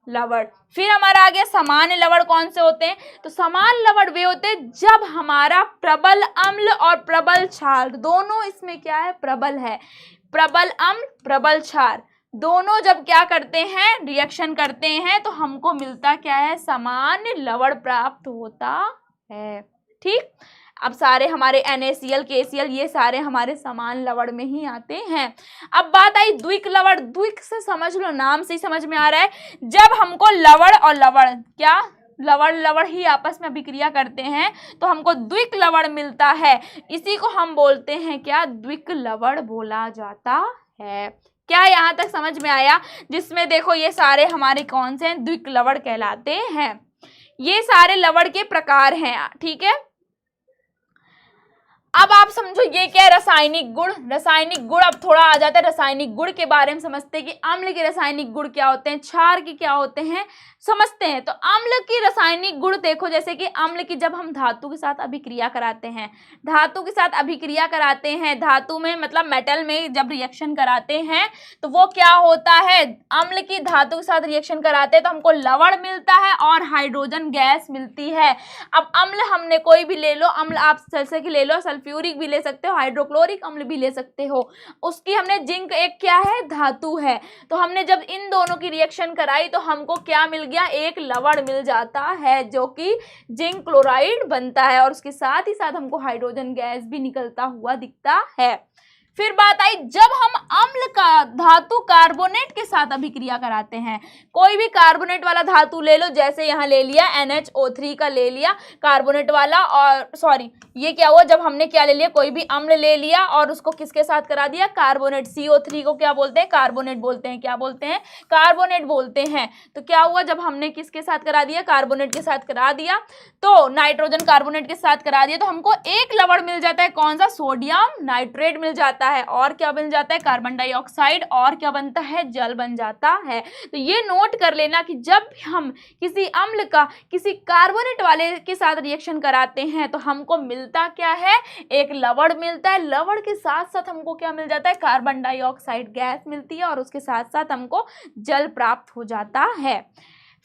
लवण। फिर हमारा आ गया सामान्य लवण कौन से होते हैं, तो सामान्य लवण वे होते हैं जब हमारा प्रबल अम्ल और प्रबल क्षार दोनों, इसमें क्या है, प्रबल है, प्रबल अम्ल प्रबल क्षार दोनों जब क्या करते हैं, रिएक्शन करते हैं, तो हमको मिलता क्या है, सामान्य लवण प्राप्त होता है। ठीक, अब सारे हमारे NaCl, KCl, ये सारे हमारे समान लवण में ही आते हैं। अब बात आई द्विक लवण। द्विक से समझ लो, नाम से ही समझ में आ रहा है, जब हमको लवण और लवण, क्या लवण ही आपस में अभिक्रिया करते हैं तो हमको द्विक लवण मिलता है। इसी को हम बोलते हैं क्या, द्विक लवण बोला जाता है। क्या यहाँ तक समझ में आया, जिसमें देखो ये सारे हमारे कौन से हैं, द्विक लवण कहलाते हैं। ये सारे लवण के प्रकार हैं, ठीक है। अब आप समझो ये क्या है, रासायनिक गुण। रासायनिक गुण, अब थोड़ा आ जाता है रासायनिक गुण के बारे में समझते हैं कि अम्ल के रासायनिक गुण क्या होते हैं, क्षार के क्या होते हैं, समझते हैं। तो अम्ल की रासायनिक गुण देखो, जैसे कि अम्ल की जब हम धातु के साथ अभिक्रिया कराते हैं, धातु के साथ अभिक्रिया कराते हैं, धातु में मतलब मेटल में जब रिएक्शन कराते हैं तो वो क्या होता है, अम्ल की धातु के साथ रिएक्शन कराते हैं तो हमको लवण मिलता है और हाइड्रोजन गैस मिलती है। अब अम्ल हमने कोई भी ले लो, अम्ल आप जैसे कि ले लो, सल्फ्यूरिक भी ले सकते हो, हाइड्रोक्लोरिक अम्ल भी ले सकते हो। उसकी हमने जिंक, एक क्या है, धातु है, तो हमने जब इन दोनों की रिएक्शन कराई तो हमको क्या मिल गया, एक लवण मिल जाता है जो कि जिंक क्लोराइड बनता है, और उसके साथ ही साथ हमको हाइड्रोजन गैस भी निकलता हुआ दिखता है। फिर बात आई जब हम अम्ल का धातु कार्बोनेट के साथ अभिक्रिया कराते हैं, कोई भी कार्बोनेट वाला धातु ले लो, जैसे यहाँ ले लिया NHO3 का ले लिया कार्बोनेट वाला, और सॉरी ये क्या हुआ, जब हमने क्या ले लिया, कोई भी अम्ल ले लिया और उसको किसके साथ करा दिया, कार्बोनेट। CO3 को क्या बोलते हैं, कार्बोनेट बोलते हैं, क्या बोलते हैं, कार्बोनेट बोलते हैं। तो क्या हुआ, जब हमने किसके साथ करा दिया, कार्बोनेट के साथ करा दिया, तो नाइट्रोजन कार्बोनेट के साथ करा दिया, तो हमको एक लवण मिल जाता है, कौन सा, सोडियम नाइट्रेट मिल जाता जाता है और क्या बन जाता है, कार्बन डाइऑक्साइड, और क्या बनता है, जल बन जाता है। तो ये नोट कर लेना कि जब हम किसी अम्ल का किसी कार्बोनेट वाले के साथ रिएक्शन कराते हैं तो हमको मिलता क्या है, एक लवण मिलता है। लवण के साथ साथ हमको क्या मिल जाता है, कार्बन डाइऑक्साइड गैस मिलती है और उसके साथ साथ हमको जल प्राप्त हो जाता है।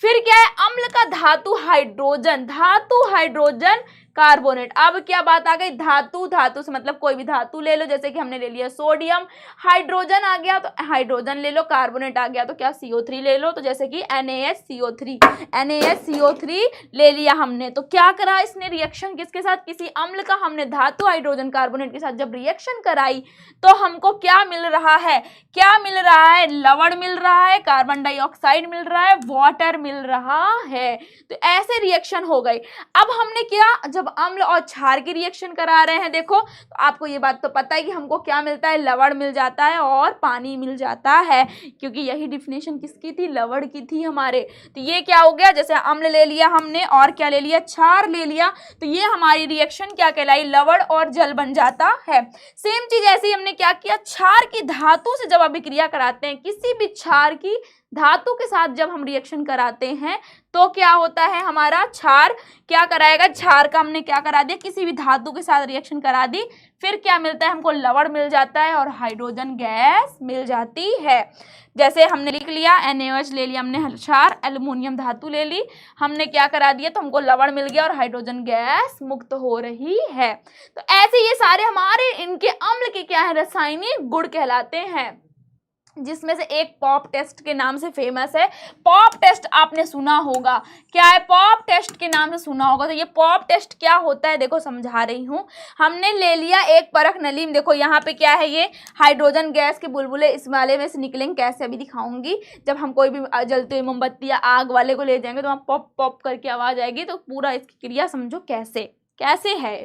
फिर क्या है, अम्ल का धातु हाइड्रोजन, धातु हाइड्रोजन कार्बोनेट। अब क्या बात आ गई, धातु, धातु से मतलब कोई भी धातु ले लो, जैसे कि हमने ले लिया सोडियम, हाइड्रोजन आ गया तो हाइड्रोजन ले लो, कार्बोनेट आ गया तो क्या CO3 ले लो, तो जैसे कि NaHCO3, NaHCO3 ले लिया हमने। तो क्या करा इसने रिएक्शन किसके साथ, किसी अम्ल का हमने धातु हाइड्रोजन कार्बोनेट के साथ जब रिएक्शन कराई तो हमको क्या मिल रहा है, क्या मिल रहा है, लवण मिल रहा है, कार्बन डाइऑक्साइड मिल रहा है, वाटर मिल रहा है। तो ऐसे रिएक्शन हो गई। अब हमने क्या, जब अम्ल और क्षार की रिएक्शन करा रहे हैं, देखो तो आपको ये बात तो पता है कि हमको क्या मिलता है, लवण मिल जाता है और पानी मिल जाता है, क्योंकि यही डिफिनेशन किसकी थी, लवण की थी हमारे। तो ये क्या हो गया, जैसे अम्ल ले लिया हमने और क्या ले लिया, क्षार ले लिया, तो ये हमारी रिएक्शन क्या कहलाई, लवण और जल बन जाता है। सेम चीज ऐसे ही हमने क्या किया, क्षार की धातु से जब अभिक्रिया कराते हैं, किसी भी क्षार की धातु के साथ जब हम रिएक्शन कराते हैं तो क्या होता है, हमारा क्षार क्या कराएगा, क्षार का हमने क्या करा दिया, किसी भी धातु के साथ रिएक्शन करा दी, फिर क्या मिलता है हमको, लवण मिल जाता है और हाइड्रोजन गैस मिल जाती है। जैसे हमने लिख लिया NaOH ले लिया हमने, क्षार, एल्युमिनियम धातु ले ली, हमने क्या करा दिया, तो हमको लवण मिल गया और हाइड्रोजन गैस मुक्त हो रही है। तो ऐसे ये सारे हमारे इनके अम्ल के क्या है, रासायनिक गुण कहलाते हैं, जिसमें से एक पॉप टेस्ट के नाम से फेमस है। पॉप टेस्ट आपने सुना होगा, क्या है, पॉप टेस्ट के नाम से सुना होगा। तो ये पॉप टेस्ट क्या होता है, देखो समझा रही हूँ। हमने ले लिया एक परख नली में, देखो यहाँ पे क्या है, ये हाइड्रोजन गैस के बुलबुले इस वाले में से निकलेंगे, कैसे अभी दिखाऊंगी। जब हम कोई भी जलती हुई मोमबत्ती या आग वाले को ले जाएंगे तो वहाँ पॉप पॉप करके आवाज आएगी, तो पूरा इसकी क्रिया समझो कैसे कैसे है।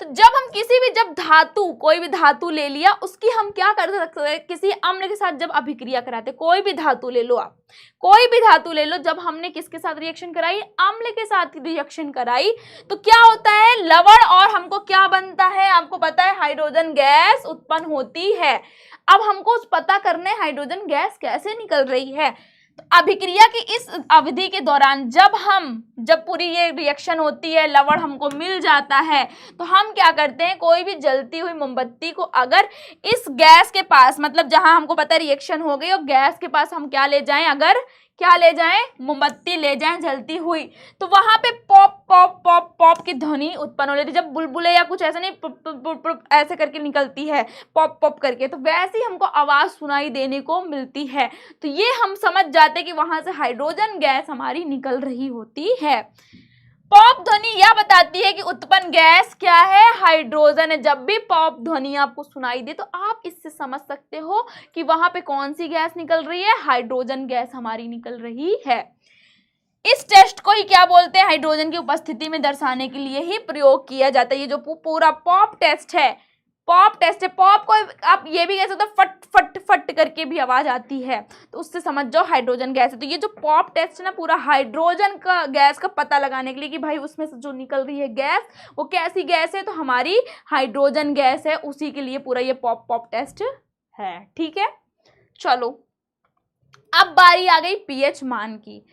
तो जब हम किसी भी, जब धातु, कोई भी धातु ले लिया, उसकी हम क्या कर सकते हैं, किसी अम्ल के साथ जब अभिक्रिया कराते, कोई भी धातु ले लो आप, कोई भी धातु ले लो, जब हमने किसके साथ रिएक्शन कराई, अम्ल के साथ रिएक्शन कराई, तो क्या होता है, लवण और हमको क्या बनता है, आपको पता है, हाइड्रोजन गैस उत्पन्न होती है। अब हमको पता करना है हाइड्रोजन गैस कैसे निकल रही है। तो अभिक्रिया की इस अवधि के दौरान जब पूरी ये रिएक्शन होती है, लवण हमको मिल जाता है, तो हम क्या करते हैं, कोई भी जलती हुई मोमबत्ती को अगर इस गैस के पास, मतलब जहां हमको पता है रिएक्शन हो गई और गैस के पास हम क्या ले जाएं, अगर क्या ले जाएं, मोमबत्ती ले जाएं जलती हुई, तो वहां पे पॉप पॉप पॉप पॉप की ध्वनि उत्पन्न हो रही थी। जब बुलबुले या कुछ ऐसा नहीं पुप पुप पुप पुप ऐसे करके निकलती है पॉप पॉप करके, तो वैसे ही हमको आवाज सुनाई देने को मिलती है। तो ये हम समझ जाते कि वहां से हाइड्रोजन गैस हमारी निकल रही होती है। पॉप ध्वनि यह बताती है कि उत्पन्न गैस क्या है, हाइड्रोजन है। जब भी पॉप ध्वनि आपको सुनाई दे तो आप इससे समझ सकते हो कि वहां पे कौन सी गैस निकल रही है, हाइड्रोजन गैस हमारी निकल रही है। इस टेस्ट को ही क्या बोलते हैं, हाइड्रोजन की उपस्थिति में दर्शाने के लिए ही प्रयोग किया जाता है। ये जो पूरा पॉप टेस्ट है, पॉप टेस्ट है, पॉप को आप ये भी कह सकते हो फट फट फट करके भी आवाज आती है, तो उससे समझ जाओ हाइड्रोजन गैस है। तो ये जो पॉप टेस्ट है ना, पूरा हाइड्रोजन का गैस का पता लगाने के लिए कि भाई उसमें से जो निकल रही है गैस वो कैसी गैस है, तो हमारी हाइड्रोजन गैस है, उसी के लिए पूरा ये पॉप टेस्ट है। ठीक है, चलो अब बारी आ गई पीएच मान की।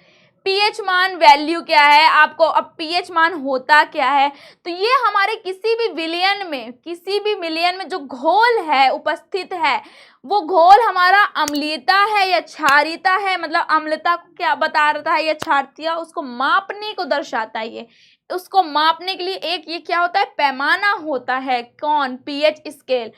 पीएच मान वैल्यू क्या है आपको, अब पीएच मान होता क्या है, तो ये हमारे किसी भी विलयन में जो घोल है उपस्थित है, वो घोल हमारा अम्लीयता है या क्षारीयता है, मतलब अम्लता को क्या बता रहा है या क्षारीयता, उसको मापने को दर्शाता है। ये उसको मापने के लिए एक ये क्या होता है, पैमाना होता है, कौन, पीएच स्केल।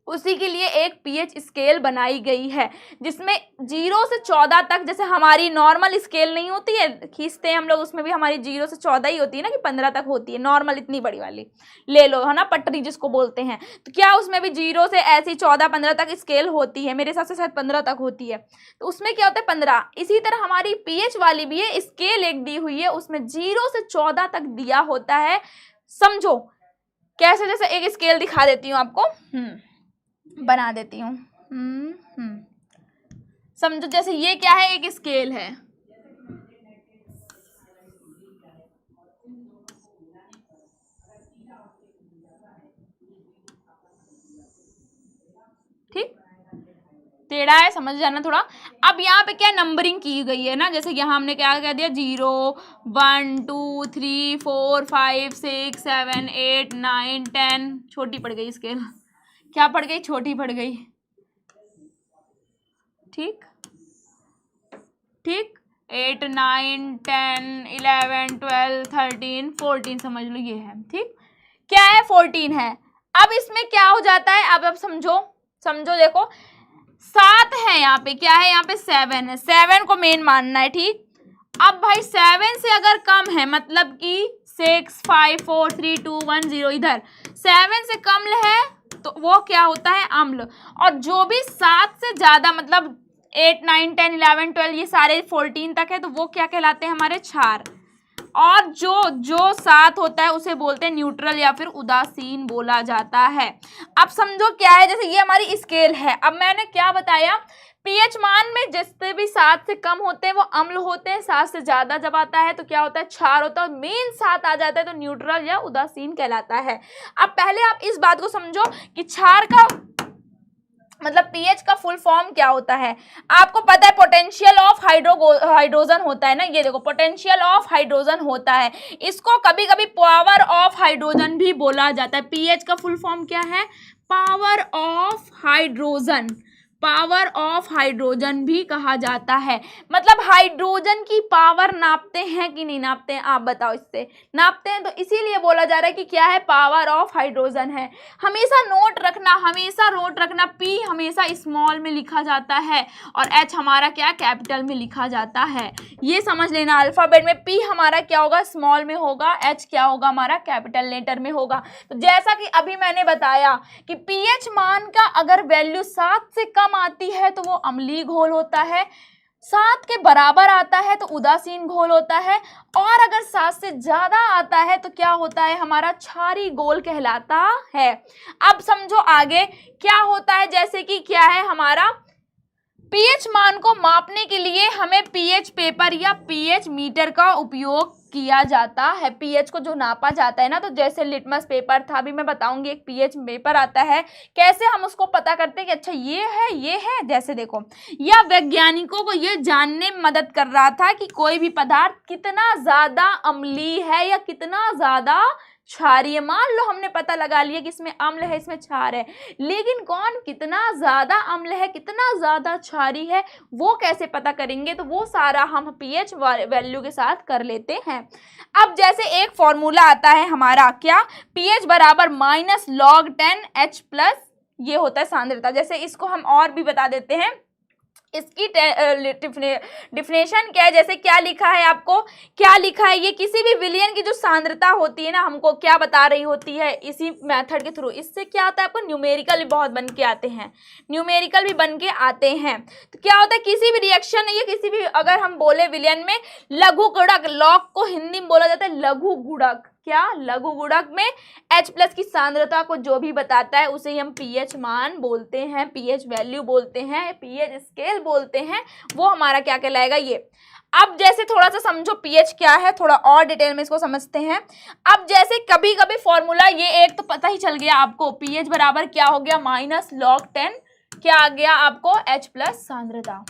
उसी के लिए एक पीएच स्केल बनाई गई है, जिसमें 0 से 14 तक, जैसे हमारी नॉर्मल स्केल नहीं होती है, खींचते हैं हम लोग, उसमें भी हमारी 0 से 14 ही होती है ना, कि 15 तक होती है नॉर्मल, इतनी बड़ी वाली ले लो, है ना, पटरी जिसको बोलते हैं। तो क्या उसमें भी 0 से ऐसी 14-15 तक स्केल होती है, मेरे हिसाब से शायद 15 तक होती है, तो उसमें क्या होता है 15। इसी तरह हमारी पीएच वाली भी है, स्केल एक दी हुई है, उसमें 0 से 14 तक दिया होता है। समझो कैसे, जैसे एक स्केल दिखा देती हूँ आपको, बना देती हूँ। समझो जैसे ये क्या है, एक स्केल है, टेढ़ा है, समझ जाना थोड़ा। अब यहाँ पे क्या नंबरिंग की गई है ना, जैसे यहाँ हमने क्या कह दिया 0 1 2 3 4 5 6 7 8 9 10, छोटी पड़ गई स्केल, क्या पड़ गई, छोटी पड़ गई, ठीक ठीक, 8 9 10 11 12 13 14 समझ लो ये है, ठीक, क्या है 14 है। अब इसमें क्या हो जाता है, अब समझो देखो 7 है यहाँ पे, क्या है यहाँ पे 7 है, 7 को मेन मानना है, ठीक। अब भाई 7 से अगर कम है मतलब कि 6 5 4 3 2 1 0, इधर 7 से कम है तो वो क्या होता है, अम्ल। और जो भी 7 से ज्यादा मतलब 8 9 10 11 12 ये सारे 14 तक है तो वो क्या कहलाते हैं, हमारे क्षार। और जो 7 होता है उसे बोलते हैं न्यूट्रल या फिर उदासीन बोला जाता है। अब समझो क्या है, जैसे ये हमारी स्केल है, अब मैंने क्या बताया, पीएच मान में जितने भी 7 से कम होते हैं वो अम्ल होते हैं, 7 से ज्यादा जब आता है तो क्या होता है, क्षार होता है, और मेन 7 आ जाता है तो न्यूट्रल या उदासीन कहलाता है। अब पहले आप इस बात को समझो कि क्षार का मतलब पीएच का फुल फॉर्म क्या होता है, आपको पता है पोटेंशियल ऑफ हाइड्रोजन होता है ना, ये देखो पोटेंशियल ऑफ हाइड्रोजन होता है, इसको कभी कभी पावर ऑफ हाइड्रोजन भी बोला जाता है। पीएच का फुल फॉर्म क्या है, power of hydrogen, power of hydrogen भी कहा जाता है। मतलब हाइड्रोजन की पावर नापते हैं कि नहीं नापते हैं, आप बताओ, इससे नापते हैं, तो इसीलिए बोला जा रहा है कि क्या है, पावर ऑफ हाइड्रोजन है। हमेशा नोट रखना, पी हमेशा स्मॉल में लिखा जाता है और एच हमारा क्या कैपिटल में लिखा जाता है, ये समझ लेना। अल्फाबेट में पी हमारा क्या होगा, स्मॉल में होगा, एच क्या होगा, हमारा कैपिटल लेटर में होगा। तो जैसा कि अभी मैंने बताया कि पीएच मान का अगर वैल्यू 7 से कम आती है तो वो अम्लीय घोल होता है, 7 के बराबर आता है तो उदासीन घोल होता है, और अगर 7 से ज्यादा आता है तो क्या होता है, हमारा क्षारीय घोल कहलाता है। अब समझो आगे क्या होता है, जैसे कि क्या है, हमारा पीएच मान को मापने के लिए हमें पीएच पेपर या पीएच मीटर का उपयोग किया जाता है। पीएच को जो नापा जाता है ना, तो जैसे लिटमस पेपर था, अभी मैं बताऊंगी, एक पीएच पेपर आता है, कैसे हम उसको पता करते हैं कि अच्छा ये है। जैसे देखो, यह वैज्ञानिकों को ये जानने में मदद कर रहा था कि कोई भी पदार्थ कितना ज्यादा अम्लीय है या कितना ज्यादा क्षारीय। मान लो हमने पता लगा लिया कि इसमें अम्ल है, इसमें क्षार है, लेकिन कौन कितना ज्यादा अम्ल है, कितना ज्यादा क्षारीय है, वो कैसे पता करेंगे, तो वो सारा हम पीएच वैल्यू के साथ कर लेते हैं। अब जैसे एक फॉर्मूला आता है हमारा, क्या, पीएच बराबर -log10H+, ये होता है सांद्रता। जैसे इसको हम और भी बता देते हैं, इसकी डिफिनेशन क्या है, जैसे क्या लिखा है, आपको क्या लिखा है, ये किसी भी विलयन की जो सांद्रता होती है ना, हमको क्या बता रही होती है इसी मेथड के थ्रू। इससे क्या होता है, आपको न्यूमेरिकल भी बहुत बन के आते हैं, तो क्या होता है, किसी भी रिएक्शन या किसी भी, अगर हम बोले विलयन में लघु गुणक, लॉग को हिंदी में बोला जाता है लघु गुणक, क्या, लघु गुणक में H+ की सांद्रता को जो भी बताता है उसे हम पीएच मान बोलते हैं, पीएच वैल्यू बोलते हैं, पीएच स्केल बोलते हैं, वो हमारा क्या कहलाएगा, ये। अब जैसे थोड़ा सा समझो पीएच क्या है, थोड़ा और डिटेल में इसको समझते हैं। अब जैसे कभी कभी फॉर्मूला, ये एक तो पता ही चल गया आपको, पीएच बराबर क्या हो गया, -log10, क्या आ गया आपको, H+ सांद्रता।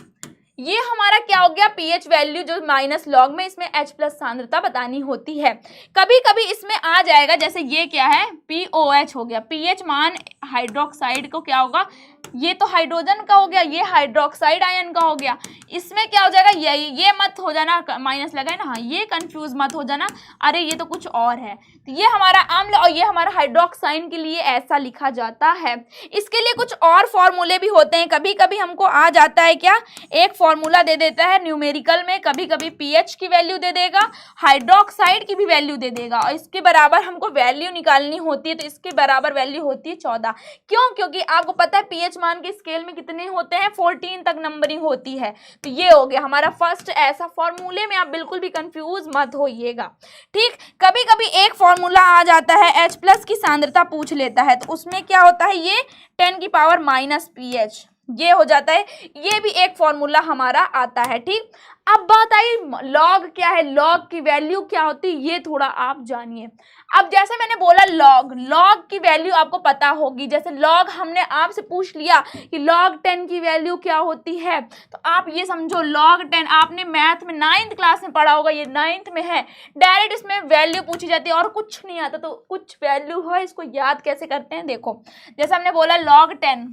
ये हमारा क्या हो गया, पीएच वैल्यू जो -log में, इसमें H+ सांद्रता बतानी होती है। कभी कभी इसमें आ जाएगा, जैसे ये क्या है, POH हो गया, पीएच मान हाइड्रोक्साइड को क्या होगा, ये तो हाइड्रोजन का हो गया, ये हाइड्रोक्साइड आयन का हो गया, इसमें क्या हो जाएगा, ये मत हो जाना, माइनस लगा है ना, हाँ, ये कंफ्यूज मत हो जाना, अरे ये तो कुछ और है। तो ये हमारा अम्ल और ये हमारा हाइड्रोक्साइड के लिए ऐसा लिखा जाता है। इसके लिए कुछ और फॉर्मूले भी होते हैं, कभी कभी हमको आ जाता है क्या, एक फॉर्मूला दे देता है न्यूमेरिकल में, कभी कभी पीएच की वैल्यू दे देगा, हाइड्रोक्साइड की भी वैल्यू दे देगा, और इसके बराबर हमको वैल्यू निकालनी होती है, तो इसके बराबर वैल्यू होती है 14। क्यों, क्योंकि आपको पता है पीएच मान के स्केल में कितने होते हैं, 14 तक नंबरिंग होती है। तो ये हो गया हमारा फर्स्ट ऐसा फॉर्मूले में, आप बिल्कुल भी कंफ्यूज मत होइएगा, ठीक। कभी कभी एक फॉर्मूला आ जाता है, H+ की सांद्रता पूछ लेता है, तो उसमें क्या होता है, ये 10⁻⁻PH ये हो जाता है, ये भी एक फॉर्मूला हमारा आता है। ठीक, अब बात आई लॉग क्या है, लॉग की वैल्यू क्या होती है, ये थोड़ा आप जानिए। अब जैसे मैंने बोला लॉग, लॉग की वैल्यू आपको पता होगी। जैसे लॉग हमने आपसे पूछ लिया कि लॉग 10 की वैल्यू क्या होती है, तो आप ये समझो लॉग 10 आपने मैथ में 9th क्लास में पढ़ा होगा, ये 9th में है। डायरेक्ट इसमें वैल्यू पूछी जाती है और कुछ नहीं आता, तो कुछ वैल्यू है, इसको याद कैसे करते हैं देखो। जैसे हमने बोला लॉग 10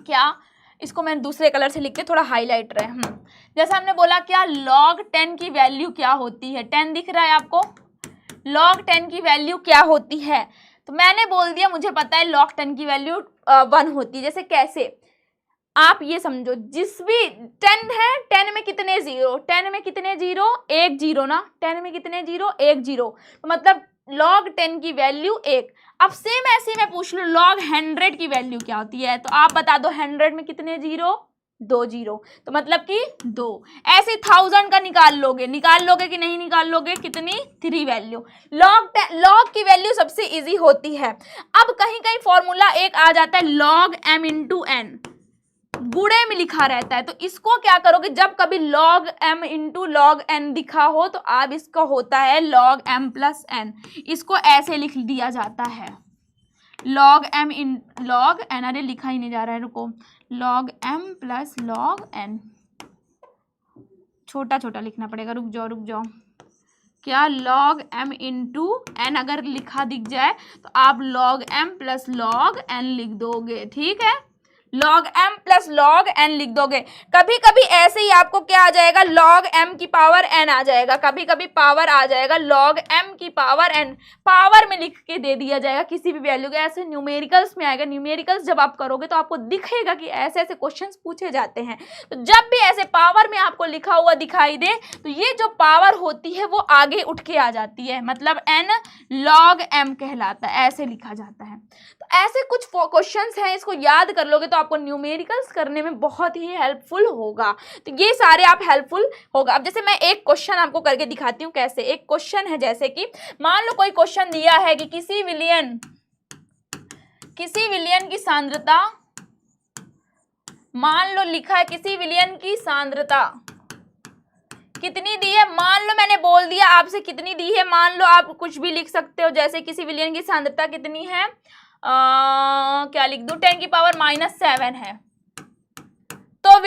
क्या, इसको मैंने दूसरे कलर से लिख के थोड़ा हाईलाइट रहे। जैसे हमने बोला क्या लॉग 10 की वैल्यू क्या होती है, 10 दिख रहा है आपको, लॉग 10 की वैल्यू क्या होती है, तो मैंने बोल दिया मुझे पता है लॉग 10 की वैल्यू 1 होती है। जैसे कैसे, आप ये समझो जिस भी 10 है, 10 में कितने जीरो, 10 में कितने जीरो, एक जीरो ना, 10 में कितने जीरो, एक जीरो, तो मतलब लॉग 10 की वैल्यू 1। अब सेम ऐसे मैं पूछ लूँ लॉग 100 की वैल्यू क्या होती है, तो आप बता दो 100 में कितने जीरो, 2 जीरो, तो मतलब कि 2। ऐसे 1000 का निकाल लोगे कि नहीं निकाल लोगे, कितनी 3 वैल्यू। लॉग की वैल्यू सबसे इजी होती है। अब कहीं कहीं फॉर्मूला एक आ जाता है लॉग m इंटू एन, गुणे में लिखा रहता है, तो इसको क्या करोगे, जब कभी log m into log n दिखा हो तो आप इसका होता है log m प्लस एन, इसको ऐसे लिख दिया जाता है log m इन log n, अरे लिखा ही नहीं जा रहा है, रुको, log m plus log n, छोटा छोटा लिखना पड़ेगा, रुक जाओ क्या, log m इंटू एन अगर लिखा दिख जाए तो आप log m plus log n लिख दोगे। ठीक है, log m plus log n लिख दोगे। कभी कभी ऐसे ही आपको क्या आ जाएगा, log m की पावर n आ जाएगा, कभी कभी पावर आ जाएगा log m की पावर n, पावर में लिख के दे दिया जाएगा किसी भी वैल्यू के। ऐसे न्यूमेरिकल्स में आएगा, न्यूमेरिकल्स जब आप करोगे तो आपको दिखेगा कि ऐसे ऐसे क्वेश्चंस पूछे जाते हैं। तो जब भी ऐसे पावर में आपको लिखा हुआ दिखाई दे तो ये जो पावर होती है वो आगे उठ के आ जाती है, मतलब n log m कहलाता है, ऐसे लिखा जाता है। तो ऐसे कुछ क्वेश्चंस हैं, इसको याद कर लोगे तो आपको न्यूमेरिकल्स करने में बहुत ही हेल्पफुल होगा। तो ये सारे आप हेल्पफुल होगा। अब जैसे मैं एक क्वेश्चन आपको करके दिखाती हूँ कैसे। एक क्वेश्चन है, जैसे कि मान लो कोई क्वेश्चन दिया है कि किसी विलयन की सांद्रता, मान लो लिखा है किसी विलयन की सांद्रता कितनी दी है, मान लो मैंने बोल दिया आपसे कितनी दी है, मान लो आप कुछ भी लिख सकते हो, जैसे किसी विलयन की सांद्रता कितनी है, क्या लिख दूं, 10 की पावर -7 है, तो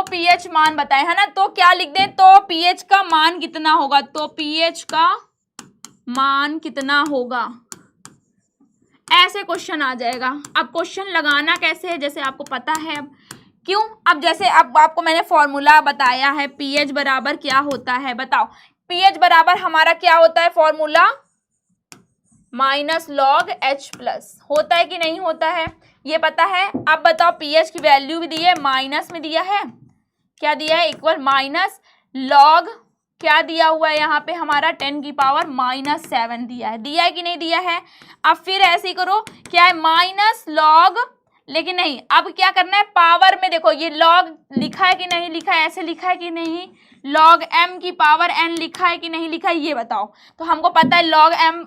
pH मान बताए, है ना, तो क्या लिख दें, तो pH का मान कितना होगा, तो pH का मान कितना होगा, ऐसे क्वेश्चन आ जाएगा। अब क्वेश्चन लगाना कैसे है, जैसे आपको पता है, अब क्यों, अब जैसे अब आपको मैंने फॉर्मूला बताया है, pH बराबर क्या होता है, बताओ, pH बराबर हमारा क्या होता है फॉर्मूला, -log H प्लस, होता है कि नहीं होता है, ये पता है। अब बताओ pH की वैल्यू भी दी है, माइनस में दिया है, क्या दिया है, इक्वल -log, क्या दिया हुआ है यहाँ पे हमारा 10 की पावर -7 दिया है कि नहीं दिया है। अब फिर ऐसे ही करो, क्या है, -log, लेकिन नहीं, अब क्या करना है, पावर में देखो ये log लिखा है कि नहीं लिखा है, ऐसे लिखा है कि नहीं, log m की पावर n लिखा है कि नहीं लिखा है, ये बताओ। तो हमको पता है log m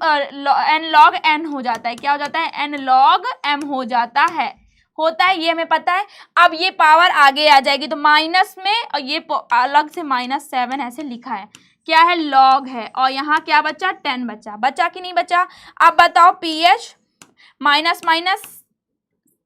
n log n हो जाता है, क्या हो जाता है, n log m हो जाता है, होता है, ये हमें पता है। अब ये पावर आगे आ जाएगी तो माइनस में, और ये अलग से -7 ऐसे लिखा है, क्या है, log है, और यहाँ क्या बचा, 10 बचा कि नहीं बचा। अब बताओ pH माइनस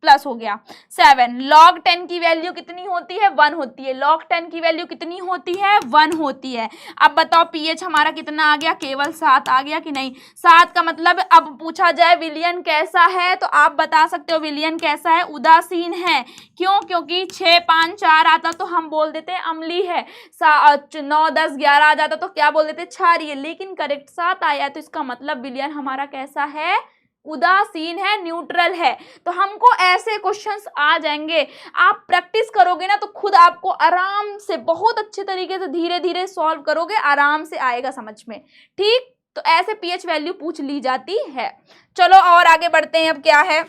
प्लस हो गया 7, log 10 की वैल्यू कितनी होती है, 1 होती है, log 10 की वैल्यू कितनी होती है, 1 होती है। अब बताओ pH हमारा कितना आ गया, केवल 7 आ गया कि नहीं, 7 का मतलब, अब पूछा जाए विलयन कैसा है, तो आप बता सकते हो विलयन कैसा है, उदासीन है। क्यों, क्योंकि 6, 5, 4 आता तो हम बोल देते अम्लीय है, 9, 10, 11 आ जाता तो क्या बोल देते, क्षारीय, लेकिन करेक्ट 7 आया तो इसका मतलब विलयन हमारा कैसा है, उदासीन है, न्यूट्रल है। तो हमको ऐसे क्वेश्चंस आ जाएंगे, आप प्रैक्टिस करोगे ना तो खुद आपको आराम से, बहुत अच्छे तरीके से धीरे धीरे सॉल्व करोगे, आराम से आएगा समझ में। ठीक, तो ऐसे pH वैल्यू पूछ ली जाती है। चलो और आगे बढ़ते हैं, अब क्या है,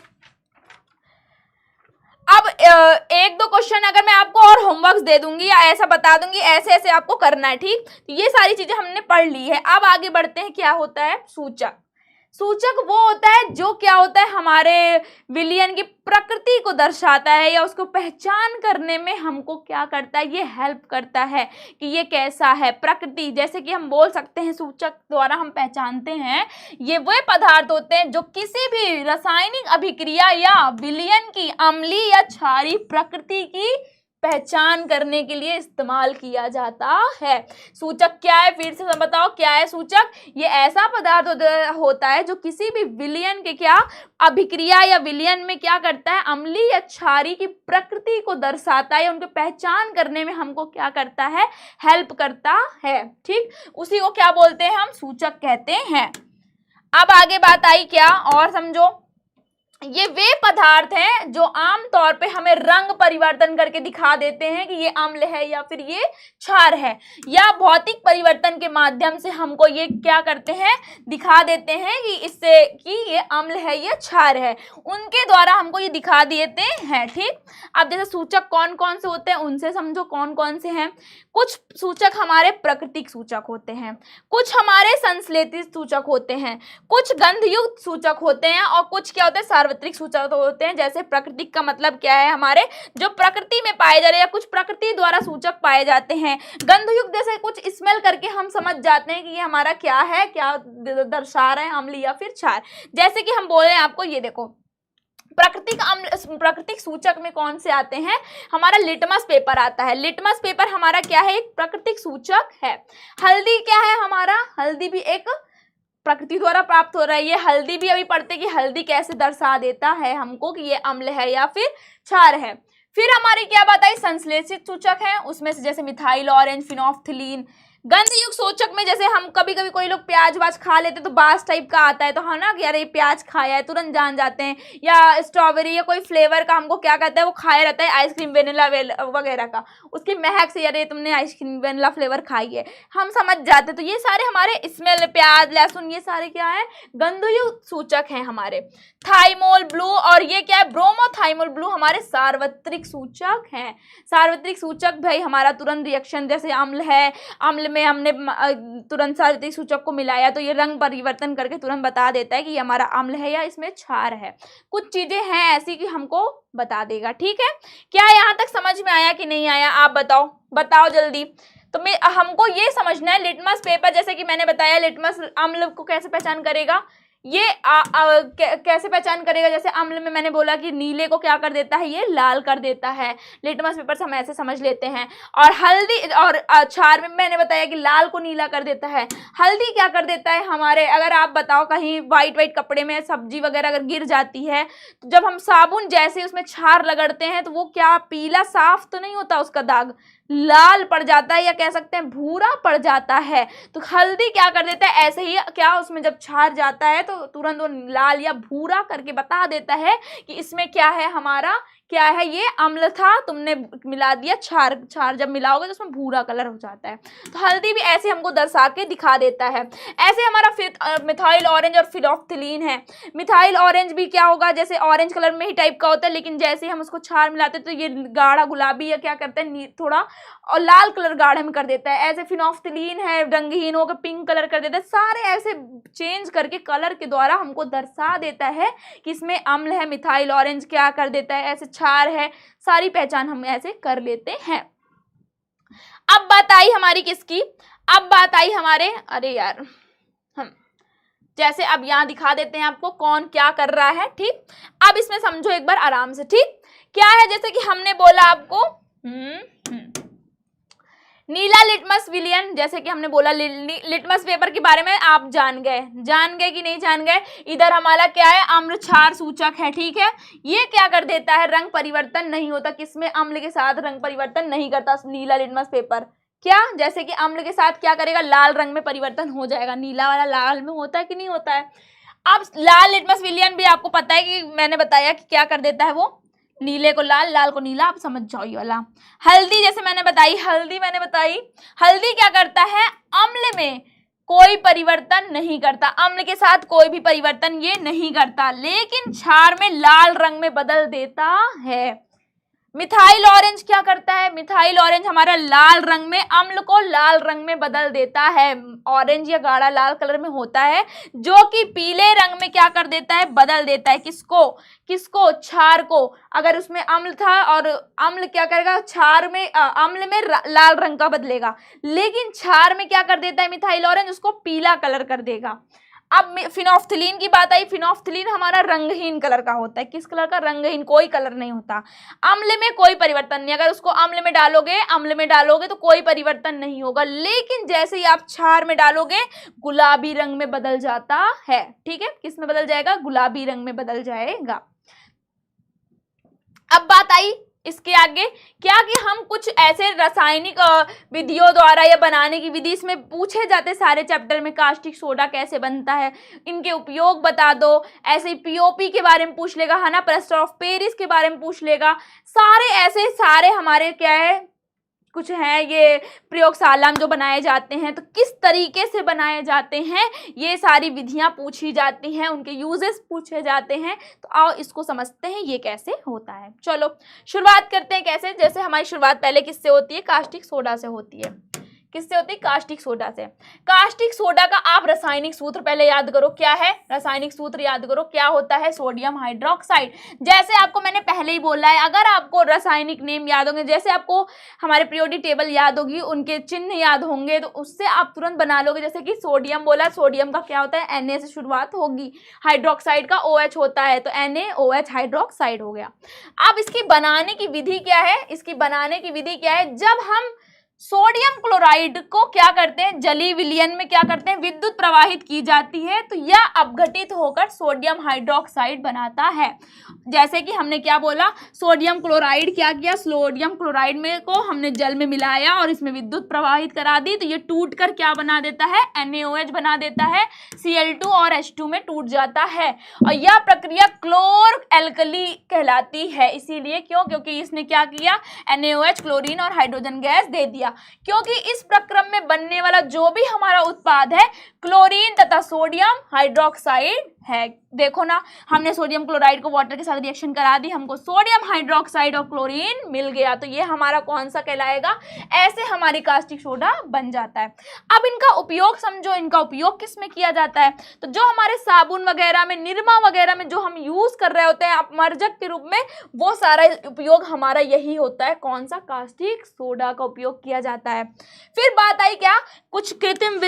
अब एक दो क्वेश्चन अगर मैं आपको और होमवर्क्स दे दूंगी या ऐसा बता दूंगी, ऐसे ऐसे आपको करना है। ठीक, तो ये सारी चीजें हमने पढ़ ली है। अब आगे बढ़ते हैं, क्या होता है सूचक। सूचक वो होता है जो क्या होता है, हमारे विलयन की प्रकृति को दर्शाता है या उसको पहचान करने में हमको क्या करता है, ये हेल्प करता है कि ये कैसा है, प्रकृति। जैसे कि हम बोल सकते हैं सूचक द्वारा हम पहचानते हैं ये वे पदार्थ होते हैं जो किसी भी रासायनिक अभिक्रिया या विलयन की अम्लीय या क्षारीय प्रकृति की पहचान करने के लिए इस्तेमाल किया जाता है। सूचक क्या है, फिर से बताओ क्या है सूचक? ये ऐसा पदार्थ होता है जो किसी भी विलयन के क्या अभिक्रिया या विलयन में क्या करता है, अम्लीय या क्षारीय की प्रकृति को दर्शाता है, उनकी पहचान करने में हमको क्या करता है, हेल्प करता है। ठीक, उसी को क्या बोलते हैं, हम सूचक कहते हैं। अब आगे बात आई क्या और समझो, ये वे पदार्थ हैं जो आमतौर पे हमें रंग परिवर्तन करके दिखा देते हैं कि ये अम्ल है या फिर ये क्षार है, या भौतिक परिवर्तन के माध्यम से हमको ये क्या करते हैं, दिखा देते हैं कि इससे कि ये अम्ल है या क्षार है, उनके द्वारा हमको ये दिखा देते हैं। ठीक, अब जैसे सूचक कौन कौन से होते हैं उनसे समझो कौन कौन से हैं। कुछ सूचक हमारे प्राकृतिक सूचक होते हैं, कुछ हमारे संश्लेषित सूचक होते हैं, कुछ गंधयुक्त सूचक होते हैं और कुछ क्या होते हैं, सार्वत्रिक सूचक होते हैं। जैसे प्राकृतिक का मतलब क्या है, हमारे जो प्रकृति में पाए जा रहे हैं या कुछ प्रकृति द्वारा सूचक पाए जाते हैं। गंधयुक्त जैसे कुछ स्मेल करके हम समझ जाते हैं कि ये हमारा क्या है, क्या दर्शा रहे हैं, अम्ल या फिर क्षार। जैसे कि हम बोल रहे हैं आपको, ये देखो प्राकृतिक सूचक में कौन से आते हैं, हमारा लिटमस पेपर आता है। लिटमस पेपर हमारा क्या है, एक प्राकृतिक सूचक है। हल्दी क्या है हमारा, हल्दी भी एक प्रकृति द्वारा प्राप्त हो रहा है। ये हल्दी भी अभी पढ़ते कि हल्दी कैसे दर्शा देता है हमको कि ये अम्ल है या फिर क्षार है। फिर हमारी क्या बात आई, संश्लेषित सूचक है, उसमें से जैसे मिथाइल ऑरेंज, फिनोल्फ्थलीन। गंधयुक्त सूचक में जैसे हम कभी कभी कोई लोग प्याज वाज खा लेते तो बास टाइप का आता है, तो हाँ ना कि अरे प्याज खाया है तुरंत जान जाते हैं। या स्ट्रॉबेरी या कोई फ्लेवर का हमको क्या कहता है, वो खाया रहता है आइसक्रीम वेनिला वगैरह का, उसकी महक से अरे तुमने आइसक्रीम वेनिला फ्लेवर खाई है, हम समझ जाते। तो ये सारे हमारे स्मेल, प्याज, लहसुन, ये सारे क्या है, गंधयुक्त सूचक हैं हमारे। थाइमोल ब्लू और ये क्या है, ब्रोमोथाइमोल ब्लू हमारे सार्वत्रिक सूचक हैं। सार्वत्रिक सूचक भाई हमारा तुरंत रिएक्शन, जैसे अम्ल है, अम्ल में हमने तुरंत सार्वत्रिक सूचक को मिलाया तो ये रंग परिवर्तन करके तुरंत बता देता है कि ये हमारा अम्ल है या इसमें क्षार है। कुछ चीजें हैं ऐसी कि हमको बता देगा। ठीक है, क्या यहाँ तक समझ में आया कि नहीं आया, आप बताओ, बताओ जल्दी। तो हमको ये समझना है, लिटमस पेपर जैसे कि मैंने बताया, लिटमस अम्ल को कैसे पहचान करेगा, ये कैसे पहचान करेगा, जैसे अम्ल में मैंने बोला कि नीले को क्या कर देता है, ये लाल कर देता है। लिटमस पेपर से हम ऐसे समझ लेते हैं। और हल्दी और क्षार में मैंने बताया कि लाल को नीला कर देता है। हल्दी क्या कर देता है हमारे, अगर आप बताओ कहीं वाइट कपड़े में सब्जी वगैरह अगर गिर जाती है तो जब हम साबुन जैसे उसमें क्षार रगड़ते हैं तो वो क्या पीला साफ तो नहीं होता, उसका दाग लाल पड़ जाता है या कह सकते हैं भूरा पड़ जाता है। तो हल्दी क्या कर देता है, ऐसे ही क्या उसमें जब क्षार जाता है तो तुरंत वो लाल या भूरा करके बता देता है कि इसमें क्या है, हमारा क्या है, ये अम्ल था, तुमने मिला दिया क्षार, क्षार जब मिलाओगे तो उसमें भूरा कलर हो जाता है। तो हल्दी भी ऐसे हमको दर्शा के दिखा देता है। ऐसे हमारा मिथाइल ऑरेंज और फिनोल्फ्थलीन है। मिथाइल ऑरेंज भी क्या होगा, जैसे ऑरेंज कलर में ही टाइप का होता है, लेकिन जैसे हम उसको क्षार मिलाते हैं तो ये गाढ़ा गुलाबी या क्या करते हैं थोड़ा और लाल कलर गाढ़े में कर देता है। ऐसे फिनोल्फ्थलीन है, रंगहीन होकर पिंक कलर कर देता है। सारे ऐसे चेंज करके कलर के द्वारा हमको दर्शा देता है कि इसमें अम्ल है। मिथाइल ऑरेंज क्या कर देता है, ऐसे क्षार है, सारी पहचान हम ऐसे कर लेते हैं। अब बात आई हमारी किसकी, अब बात आई हमारे, अरे यार हम जैसे अब यहाँ दिखा देते हैं आपको कौन क्या कर रहा है। ठीक, अब इसमें समझो एक बार आराम से। ठीक, क्या है, जैसे कि हमने बोला आपको नीला लिटमस विलयन, जैसे कि हमने बोला लिटमस पेपर के बारे में आप जान गए कि नहीं जान गए। इधर हमारा क्या है, अम्ल क्षार सूचक है। ठीक है, ये क्या कर देता है, रंग परिवर्तन नहीं होता, किसमें, अम्ल के साथ रंग परिवर्तन नहीं करता नीला लिटमस पेपर। क्या, जैसे कि अम्ल के साथ क्या करेगा, लाल रंग में परिवर्तन हो जाएगा। नीला वाला लाल में होता है कि नहीं होता है। अब लाल लिटमस विलयन भी आपको पता है कि मैंने बताया कि क्या कर देता है, वो नीले को लाल, लाल को नीला, आप समझ जाओ ये वाला। हल्दी जैसे मैंने बताई, हल्दी क्या करता है, अम्ल में कोई परिवर्तन नहीं करता, अम्ल के साथ कोई भी परिवर्तन ये नहीं करता, लेकिन क्षार में लाल रंग में बदल देता है। मिथाइल ऑरेंज क्या करता है? मिथाइल ऑरेंज हमारा लाल रंग में, अम्ल को लाल रंग में बदल देता है। ऑरेंज या गाढ़ा लाल कलर में होता है, जो कि पीले रंग में क्या कर देता है? बदल देता है। किसको? किसको? क्षार को। अगर उसमें अम्ल था और अम्ल क्या करेगा? क्षार में अम्ल में लाल रंग का बदलेगा, लेकिन क्षार में क्या कर देता है मिथाइल ऑरेंज? उसको पीला कलर कर देगा। अब फिनोफ्थलीन की बात आई। फिनोफ्थलीन हमारा रंगहीन कलर का होता है। किस कलर का? रंगहीन, कोई कलर नहीं होता। अम्ल में कोई परिवर्तन नहीं। अगर उसको अम्ल में डालोगे तो कोई परिवर्तन नहीं होगा, लेकिन जैसे ही आप क्षार में डालोगे गुलाबी रंग में बदल जाता है। ठीक है, किस में बदल जाएगा? गुलाबी रंग में बदल जाएगा। अब बात आई इसके आगे क्या कि हम कुछ ऐसे रासायनिक विधियों द्वारा या बनाने की विधि इसमें पूछे जाते सारे चैप्टर में। कास्टिक सोडा कैसे बनता है, इनके उपयोग बता दो। ऐसे ही पीओपी के बारे में पूछ लेगा, है ना, प्लास्टर ऑफ पेरिस के बारे में पूछ लेगा। सारे ऐसे सारे हमारे क्या है, कुछ हैं ये प्रयोगशाला में जो बनाए जाते हैं, तो किस तरीके से बनाए जाते हैं ये सारी विधियां पूछी जाती हैं, उनके यूजेस पूछे जाते हैं। तो आओ इसको समझते हैं ये कैसे होता है। चलो शुरुआत करते हैं। कैसे? जैसे हमारी शुरुआत पहले किससे होती है? कास्टिक सोडा से होती है। किससे होती है? कास्टिक सोडा से। कास्टिक सोडा का आप रासायनिक सूत्र पहले याद करो। क्या है? रासायनिक सूत्र याद करो। क्या होता है? Sodium hydroxide. जैसे आपको मैंने पहले ही बोला है, अगर आपको रासायनिक नेम याद होंगे, जैसे आपको हमारे पीरियोडिक टेबल याद होगी, उनके चिन्ह याद होंगे, तो उससे आप तुरंत बना लोगे। जैसे कि सोडियम बोला, सोडियम का क्या होता है? Na से शुरुआत होगी। हाइड्रोक्साइड का OH होता है, तो NaOH हाइड्रोक्साइड हो गया। अब इसकी बनाने की विधि क्या है? इसकी बनाने की विधि क्या है? जब हम सोडियम क्लोराइड को क्या करते हैं? जलीय विलयन में क्या करते हैं? विद्युत प्रवाहित की जाती है, तो यह अपघटित होकर सोडियम हाइड्रोक्साइड बनाता है। जैसे कि हमने क्या बोला, सोडियम क्लोराइड क्या किया? सोडियम क्लोराइड में को हमने जल में मिलाया और इसमें विद्युत प्रवाहित करा दी, तो ये टूट कर क्या बना देता है? NaOH बना देता है। Cl2 और H2 में टूट जाता है, और यह प्रक्रिया क्लोर एल्कली कहलाती है। इसीलिए क्यों? क्योंकि इसने क्या किया? NaOH क्लोरीन और हाइड्रोजन गैस दे दिया। क्योंकि इस प्रक्रम में बनने वाला जो भी हमारा उत्पाद है क्लोरीन तथा सोडियम हाइड्रोक्साइड है। देखो ना, हमने सोडियम क्लोराइड को वाटर के साथ रिएक्शन करा दी, हमको सोडियम हाइड्रोक्साइड और क्लोरीन मिल गया, तो ये हमारा कौन सा कहलाएगा? ऐसे हमारी कास्टिक सोडा बन जाता है। अब इनका उपयोग समझो। इनका उपयोग किस में किया जाता है? तो जो हमारे साबुन वगैरह में, निरमा वगैरह में जो हम यूज कर रहे होते हैं अपमार्जक के रूप में, वो सारा उपयोग हमारा यही होता है। कौन सा? कास्टिक सोडा का उपयोग किया जाता है। फिर बात आई क्या? कुछ कृत्रिम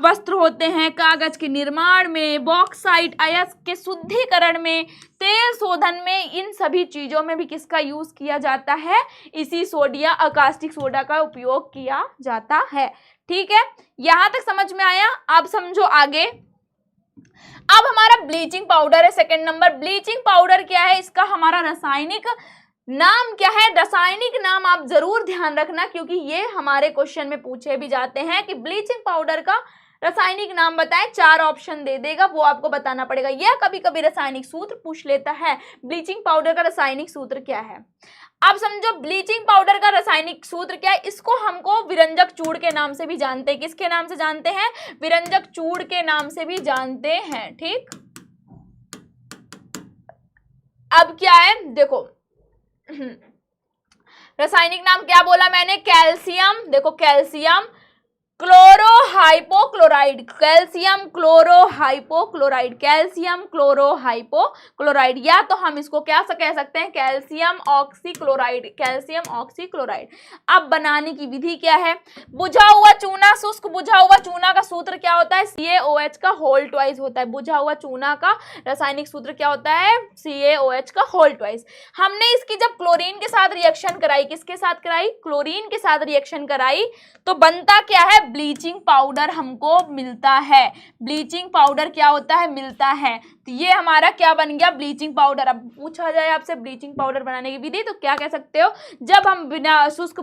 वस्त्र होते हैं, कागज के निर्माण में, बॉक्साइट अयस्क के शुद्धिकरण में, तेल शोधन में, इन सभी चीजों में भी किसका यूज किया जाता है? इसी कास्टिक सोडा का उपयोग किया जाता है। ठीक है, यहां तक समझ में आया? अब समझो आगे। अब हमारा ब्लीचिंग पाउडर है सेकंड नंबर। ब्लीचिंग पाउडर क्या है? इसका हमारा रासायनिक नाम क्या है? रासायनिक नाम आप जरूर ध्यान रखना, क्योंकि ये हमारे क्वेश्चन में पूछे भी जाते हैं कि ब्लीचिंग पाउडर का रासायनिक नाम बताएं। 4 ऑप्शन दे देगा, वो आपको बताना पड़ेगा। यह कभी कभी रासायनिक सूत्र पूछ लेता है। ब्लीचिंग पाउडर का रासायनिक सूत्र क्या है? अब समझो ब्लीचिंग पाउडर का रासायनिक सूत्र क्या है? इसको हमको विरंजक चूड़ के नाम से भी जानते हैं। किसके नाम से जानते हैं? विरंजक चूड़ के नाम से भी जानते हैं। ठीक, अब क्या है देखो, रासायनिक नाम क्या बोला मैंने? कैल्शियम। देखो, कैल्शियम क्लोरोहाइपोक्लोराइड, कैल्शियम क्लोरोहाइपोक्लोराइड, कैल्शियम क्लोरोहाइपोक्लोराइड, या तो हम इसको क्या कह सकते हैं? Calcium oxychloride, calcium oxychloride. अब बनाने की विधि क्या है? बुझा हुआ चूना, शुष्क बुझा हुआ चूना का सूत्र क्या होता है? CaOH का होल ट्वाइस होता है। बुझा हुआ चूना का रासायनिक सूत्र क्या होता है? CaOH का होल ट्वाइस। हमने इसकी जब क्लोरीन के साथ रिएक्शन कराई, किसके साथ कराई? क्लोरीन के साथ रिएक्शन कराई, तो बनता क्या है? ब्लीचिंग पाउडर हमको मिलता है। ब्लीचिंग पाउडर क्या होता है? मिलता है। तो ये हमारा क्या बन गया? Bleaching powder. अब पूछा जाए आपसे ब्लीचिंग पाउडर बनाने की विधि, तो क्या कह सकते हो? जब हम बिना शुष्क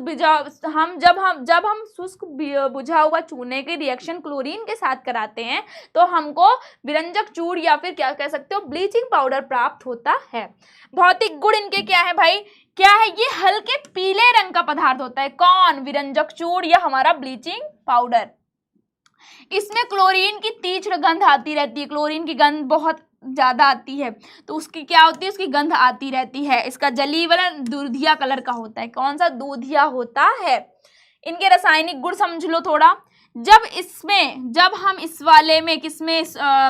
जब हम शुष्क बुझा हुआ चूने के रिएक्शन क्लोरीन के साथ कराते हैं, तो हमको विरंजक चूड़ या फिर क्या कह सकते हो? ब्लीचिंग पाउडर प्राप्त होता है। भौतिक गुण इनके क्या है भाई? क्या है? ये हल्के पीले रंग का पदार्थ होता है। कौन? विरंजक चूड़ या हमारा ब्लीचिंग पाउडर। इसमें क्लोरीन की तीक्ष्ण गंध आती रहती है। क्लोरीन की गंध बहुत ज़्यादा आती है तो उसकी क्या होती है, उसकी गंध आती रहती है। इसका जलीय वलन दूधिया कलर का होता है। कौन सा? दूधिया होता है। इनके रासायनिक गुण समझ लो थोड़ा। जब हम इस वाले में किसमें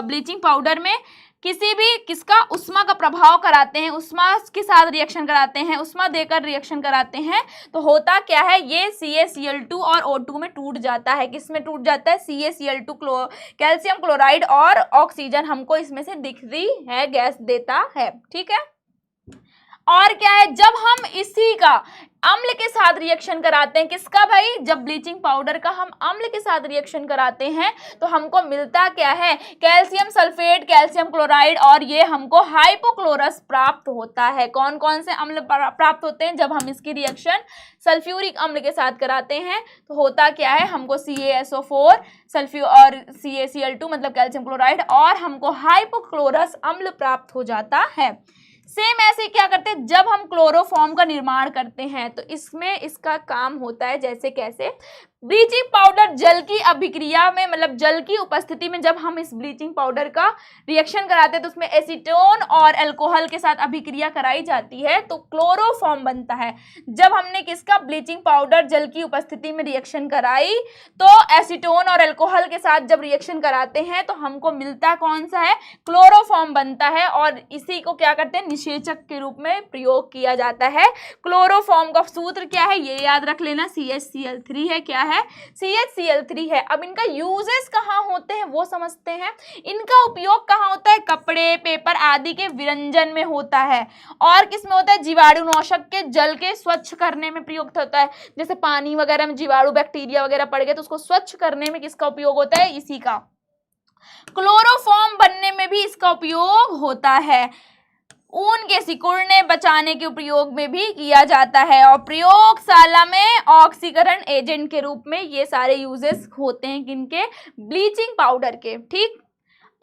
ब्लीचिंग पाउडर में किसका उष्मा का प्रभाव कराते हैं, उष्मा के साथ रिएक्शन कराते हैं, उष्मा देकर रिएक्शन कराते हैं, तो होता क्या है, ये CaCl2 और O2 में टूट जाता है। किस में टूट जाता है? CaCl2 कैल्शियम क्लोराइड और ऑक्सीजन हमको इसमें से दिख रही है, गैस देता है। ठीक है। और क्या है, जब हम इसी का अम्ल के साथ रिएक्शन कराते हैं, किसका भाई? जब ब्लीचिंग पाउडर का हम अम्ल के साथ रिएक्शन कराते हैं तो हमको मिलता क्या है? कैल्शियम सल्फेट, कैल्शियम क्लोराइड और ये हमको हाइपोक्लोरस प्राप्त होता है। कौन कौन से अम्ल प्राप्त होते हैं जब हम इसकी रिएक्शन सल्फ्यूरिक अम्ल के साथ कराते हैं? तो होता क्या है, हमको CaSO4 सल्फ्यू और CaCl2 मतलब कैल्शियम क्लोराइड और हमको हाइपोक्लोरस अम्ल प्राप्त हो जाता है। सेम ऐसे क्या करते हैं, जब हम क्लोरोफॉर्म का निर्माण करते हैं तो इसमें इसका काम होता है जैसे कैसे, ब्लीचिंग पाउडर जल की अभिक्रिया में, मतलब जल की उपस्थिति में जब हम इस ब्लीचिंग पाउडर का रिएक्शन कराते हैं तो उसमें एसीटोन और अल्कोहल के साथ अभिक्रिया कराई जाती है तो क्लोरोफॉर्म बनता है। जब हमने किसका? ब्लीचिंग पाउडर जल की उपस्थिति में रिएक्शन कराई तो एसीटोन और अल्कोहल के साथ जब रिएक्शन कराते हैं तो हमको मिलता कौन सा है? क्लोरोफॉर्म बनता है और इसी को क्या करते हैं? निषेचक के रूप में प्रयोग किया जाता है। क्लोरोफॉर्म का सूत्र क्या है? ये याद रख लेना, CHCl3 है। क्या है? CHCl3 है। अब इनका यूजेस कहाँ होते हैं वो समझते हैं। इनका उपयोग कहाँ होता है? कपड़े, पेपर आदि के विरंजन में होता है। और किस में होता है? जीवाणुनाशक के जल के स्वच्छ करने में प्रयुक्त होता है। जैसे पानी वगैरह में जीवाणु बैक्टीरिया वगैरह पड़ गए तो उसको स्वच्छ करने में किसका उपयोग होता है? इसी का। क्लोरोफॉर्म बनने में भी इसका उपयोग होता है। ऊन के सिकुड़ने बचाने के प्रयोग में भी किया जाता है और प्रयोगशाला में ऑक्सीकरण एजेंट के रूप में ये सारे यूजेस होते हैं किनके? ब्लीचिंग पाउडर के। ठीक।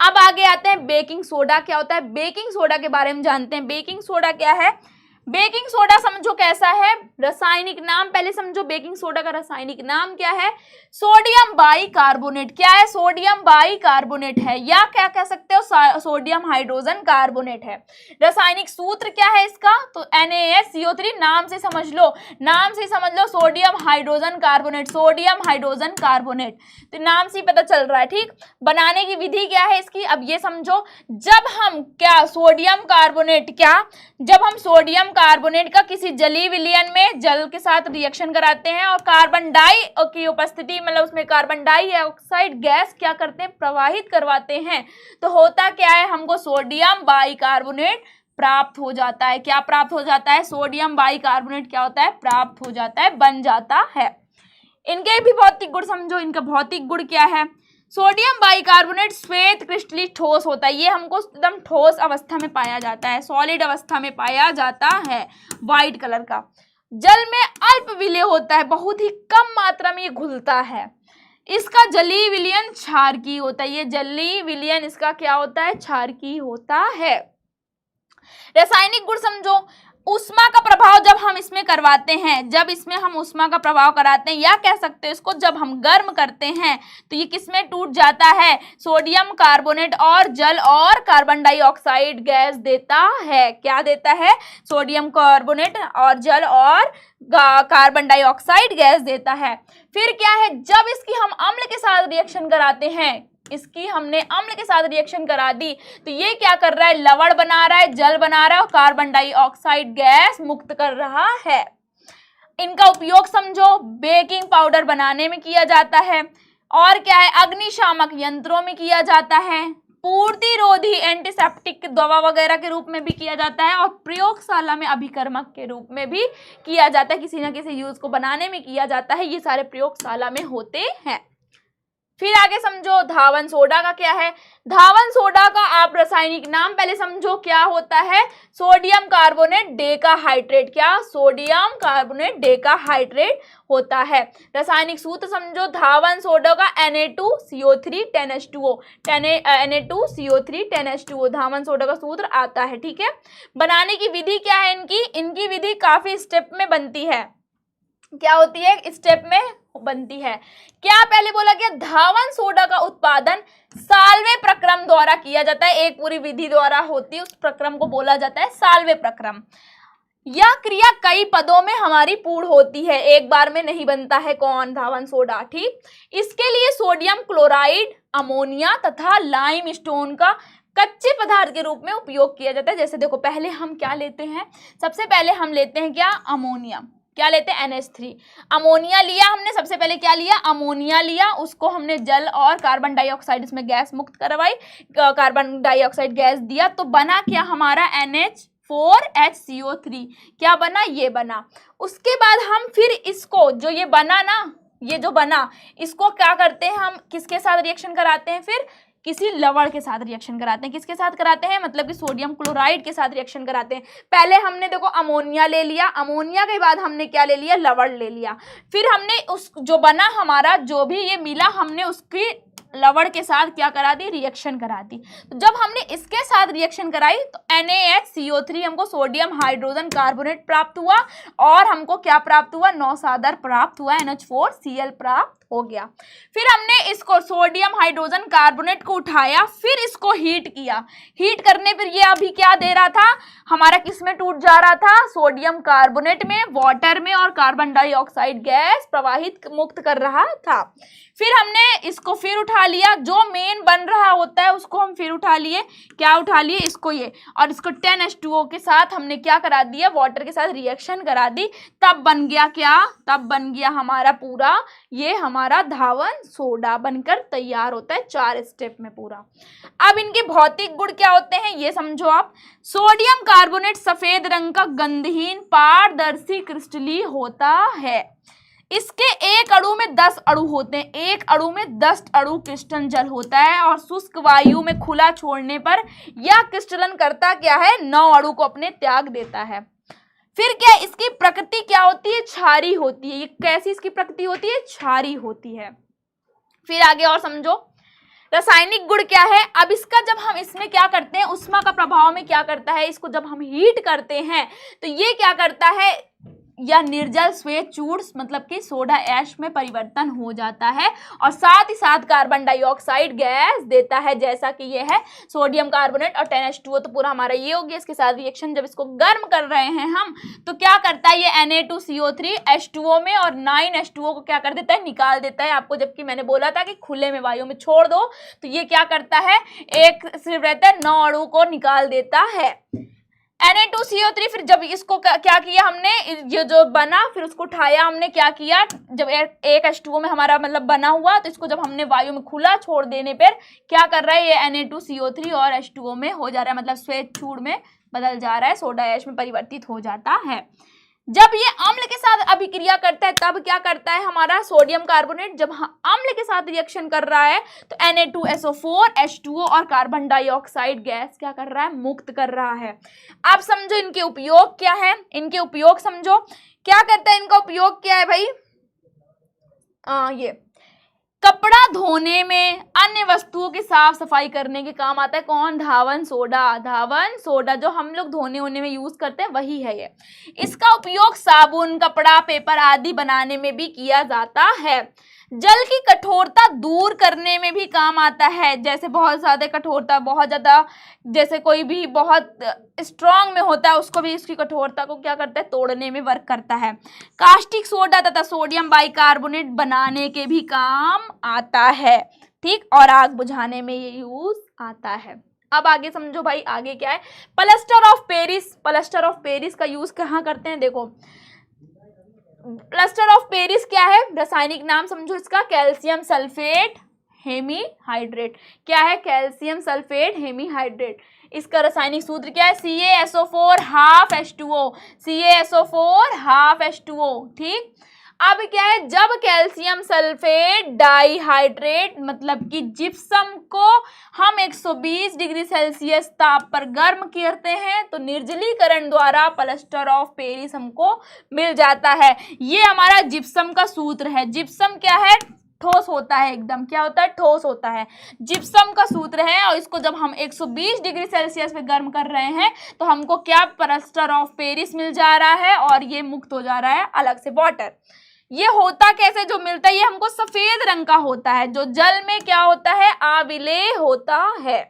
अब आगे आते हैं बेकिंग सोडा क्या होता है। बेकिंग सोडा के बारे में जानते हैं। बेकिंग सोडा क्या है? बेकिंग सोडा समझो कैसा है, रासायनिक नाम पहले समझो। बेकिंग सोडा का रासायनिक नाम क्या है? Sodium bicarbonate. क्या है? सोडियम बाइकार्बोनेट है, या क्या कह सकते हो? सोडियम हाइड्रोजन कार्बोनेट है। रासायनिक सूत्र क्या है इसका? तो NaSCO3। नाम से समझ लो, नाम से समझ लो, sodium hydrogen carbonate, sodium hydrogen carbonate, तो नाम से पता चल रहा है। ठीक। बनाने की विधि क्या है इसकी? अब ये समझो, जब हम क्या सोडियम कार्बोनेट जब हम सोडियम कार्बोनेट का किसी जलीय विलयन में जल के साथ रिएक्शन कराते हैं और कार्बन डाई की उपस्थिति, मतलब उसमें कार्बन डाइऑक्साइड गैस क्या करते हैं? प्रवाहित करवाते हैं, तो होता क्या है? हमको सोडियम बाइकार्बोनेट प्राप्त हो जाता है। क्या प्राप्त हो जाता है? सोडियम बाइकार्बोनेट क्या होता है? प्राप्त हो जाता है, बन जाता है। इनके भी भौतिक गुण समझो। इनका भौतिक गुण क्या है? सोडियम बाइकार्बोनेट श्वेत क्रिस्टलीय ठोस होता है। ये हमको एकदम ठोस अवस्था में पाया जाता है, सॉलिड अवस्था में पाया जाता है, व्हाइट कलर का। जल में अल्प विलय होता है, बहुत ही कम मात्रा में ये घुलता है। इसका जलीय विलयन क्षारकीय होता है। ये जलीय विलयन इसका क्या होता है? क्षारकीय होता है। रासायनिक गुण समझो। उष्मा का प्रभाव जब हम इसमें करवाते हैं, जब इसमें हम उष्मा का प्रभाव कराते हैं, या कह सकते हैं इसको जब हम गर्म करते हैं, तो ये किसमें टूट जाता है? सोडियम कार्बोनेट और जल और कार्बन डाइऑक्साइड गैस देता है। क्या देता है? सोडियम कार्बोनेट और जल और कार्बन डाइऑक्साइड गैस देता है। फिर क्या है? जब इसकी हम अम्ल के साथ रिएक्शन कराते हैं, इसकी हमने अम्ल के साथ रिएक्शन करा दी तो ये क्या कर रहा है? लवण बना रहा है, जल बना रहा है और कार्बन डाइऑक्साइड गैस मुक्त कर रहा है। इनका उपयोग समझो बेकिंग पाउडर बनाने में किया जाता है, और क्या है? अग्निशामक यंत्रों में किया जाता है, पूर्तिरोधी एंटीसेप्टिक दवा वगैरह के रूप में भी किया जाता है, और प्रयोगशाला में अभिकर्मक के रूप में भी किया जाता है। किसी न किसी यूज को बनाने में किया जाता है। ये सारे प्रयोगशाला में होते हैं। फिर आगे समझो धावन सोडा का क्या है। धावन सोडा का आप रासायनिक नाम पहले समझो क्या होता है। Sodium carbonate decahydrate. क्या? सोडियम कार्बोनेट डेकाहाइड्रेट होता है। रासायनिक सूत्र समझो धावन सोडा का Na2CO3 10H2O, Na2CO3 10H2O धावन सोडा का सूत्र आता है। ठीक है। बनाने की विधि क्या है इनकी? इनकी विधि काफी स्टेप में बनती है। क्या होती है? स्टेप में बनती है। क्या पहले बोला गया, धावन सोडा का उत्पादन साल्वे प्रक्रम द्वारा किया जाता है, एक पूरी विधि द्वारा होती है, उस प्रक्रम को बोला जाता है साल्वे प्रक्रम। यह क्रिया कई पदों में हमारी पूर्ण होती है, एक बार में नहीं बनता है कौन, धावन सोडा। ठीक, इसके लिए सोडियम क्लोराइड, अमोनिया तथा लाइम स्टोन का कच्चे पदार्थ के रूप में उपयोग किया जाता है। जैसे देखो, पहले हम क्या लेते हैं, सबसे पहले हम लेते हैं क्या, अमोनिया। क्या लेते हैं, NH3। अमोनिया लिया हमने, सबसे पहले क्या लिया, अमोनिया लिया, उसको हमने जल और कार्बन डाइऑक्साइड इसमें गैस मुक्त करवाई, कार्बन डाइऑक्साइड गैस दिया, तो बना क्या हमारा NH4HCO3। क्या बना, ये बना। उसके बाद हम फिर इसको, जो ये बना ना, ये जो बना, इसको क्या करते हैं हम, किसके साथ रिएक्शन कराते हैं, फिर किसी लवण के साथ रिएक्शन कराते हैं। किसके साथ कराते हैं, मतलब कि सोडियम क्लोराइड के साथ रिएक्शन कराते हैं। पहले हमने देखो अमोनिया ले लिया, अमोनिया के बाद हमने क्या ले लिया, लवण ले लिया, फिर हमने उस जो बना हमारा, जो भी ये मिला, हमने उसकी लवण के साथ क्या करा दी, रिएक्शन करा दी। तो जब हमने इसके साथ रिएक्शन कराई तो NaHCO3 हमको सोडियम हाइड्रोजन कार्बोनेट प्राप्त हुआ, और हमको क्या प्राप्त हुआ, नौसादर प्राप्त हुआ, NH4Cl प्राप्त हो गया। फिर हमने इसको सोडियम हाइड्रोजन कार्बोनेट को उठाया, फिर इसको हीट किया। हीट करने पर ये अभी क्या दे रहा था हमारा, किस में टूट जा रहा था, सोडियम कार्बोनेट में, वाटर में, और कार्बन डाइऑक्साइड गैस प्रवाहित मुक्त कर रहा था। फिर हमने इसको फिर उठा लिया, जो मेन बन रहा होता है उसको हम फिर उठा लिए। क्या उठा लिए, इसको, ये, और इसको 10H2O के साथ हमने क्या करा दिया, वाटर के साथ रिएक्शन करा दी। तब बन गया क्या, तब बन गया हमारा पूरा, ये हमारा धावन सोडा बनकर तैयार होता है 4 स्टेप में पूरा। अब इनके भौतिक गुण क्या होते हैं ये समझो आप। सोडियम कार्बोनेट सफेद रंग का गंधहीन पारदर्शी क्रिस्टली होता है। इसके एक अणु में 10 अणु होते हैं, एक अणु में 10 अणु क्रिस्टल जल होता है, और शुष्क वायु में खुला छोड़ने पर यह क्रिस्टलन करता क्या है, 9 अणु को अपने त्याग देता है। फिर क्या, इसकी प्रकृति क्या होती है, क्षारीय होती है। ये कैसी इसकी प्रकृति होती है, क्षारीय होती है। फिर आगे और समझो, रासायनिक गुण क्या है। अब इसका जब हम इसमें क्या करते हैं, उष्मा का प्रभाव में क्या करता है, इसको जब हम हीट करते हैं तो ये क्या करता है, या निर्जल श्वेत चूर्ण मतलब कि सोडा ऐश में परिवर्तन हो जाता है, और साथ ही साथ कार्बन डाइऑक्साइड गैस देता है, जैसा कि ये है सोडियम कार्बोनेट और 10H2O, तो पूरा हमारा ये हो गया। इसके साथ रिएक्शन जब इसको गर्म कर रहे हैं हम, तो क्या करता है ये Na2CO3 H2O में और 9H2O को क्या कर देता है, निकाल देता है आपको। जबकि मैंने बोला था कि खुले में वायु में छोड़ दो, तो ये क्या करता है, एक सिर्फ रहता है 9 अणु को निकाल देता है। Na2CO3, फिर जब इसको क्या किया हमने, ये जो बना फिर उसको उठाया हमने, क्या किया, जब एक H2O में हमारा मतलब बना हुआ, तो इसको जब हमने वायु में खुला छोड़ देने पर क्या कर रहा है, ये Na2CO3 और H2O में हो जा रहा है, मतलब श्वेत चूर्ण में बदल जा रहा है, सोडा ऐश में परिवर्तित हो जाता है। जब ये अम्ल के साथ अभिक्रिया करता है तब क्या करता है हमारा सोडियम कार्बोनेट, जब अम्ल के साथ रिएक्शन कर रहा है तो Na2SO4 H2O और कार्बन डाइऑक्साइड गैस क्या कर रहा है, मुक्त कर रहा है। आप समझो इनके उपयोग क्या है, इनके उपयोग समझो क्या करता है, इनका उपयोग क्या है भाई, ये कपड़ा धोने में, अन्य वस्तुओं की साफ सफाई करने के काम आता है। कौन, धावन सोडा। धावन सोडा जो हम लोग धोने होने में यूज करते हैं वही है ये। इसका उपयोग साबुन, कपड़ा, पेपर आदि बनाने में भी किया जाता है। जल की कठोरता दूर करने में भी काम आता है, जैसे बहुत ज़्यादा कठोरता, बहुत ज़्यादा, जैसे कोई भी बहुत स्ट्रांग में होता है उसको भी इसकी कठोरता को क्या करता है, तोड़ने में वर्क करता है। कास्टिक सोडा तथा सोडियम बाइकार्बोनेट बनाने के भी काम आता है, ठीक, और आग बुझाने में ये यूज आता है। अब आगे समझो भाई, आगे क्या है, plaster of Paris. Plaster of Paris का यूज कहाँ करते हैं, देखो प्लास्टर ऑफ पेरिस क्या है, रासायनिक नाम समझो इसका, कैल्शियम सल्फेट हेमीहाइड्रेट। क्या है, कैल्शियम सल्फेट हेमीहाइड्रेट। इसका रासायनिक सूत्र क्या है, CaSO4 half H2O, CaSO4 half H2O, ठीक। अब क्या है, जब कैल्शियम सल्फेट डाइहाइड्रेट मतलब कि जिप्सम को हम 120 डिग्री सेल्सियस ताप पर गर्म करते हैं तो निर्जलीकरण द्वारा प्लास्टर ऑफ पेरिस हमको मिल जाता है। ये हमारा जिप्सम का सूत्र है। जिप्सम क्या है, ठोस होता है एकदम, क्या होता है, ठोस होता है, जिप्सम का सूत्र है। और इसको जब हम 120 डिग्री सेल्सियस पे गर्म कर रहे हैं तो हमको क्या, प्लास्टर ऑफ पेरिस मिल जा रहा है, और ये मुक्त हो जा रहा है अलग से वाटर। ये होता कैसे, जो मिलता है ये हमको सफेद रंग का होता है, जो जल में क्या होता है, आविलेय होता है।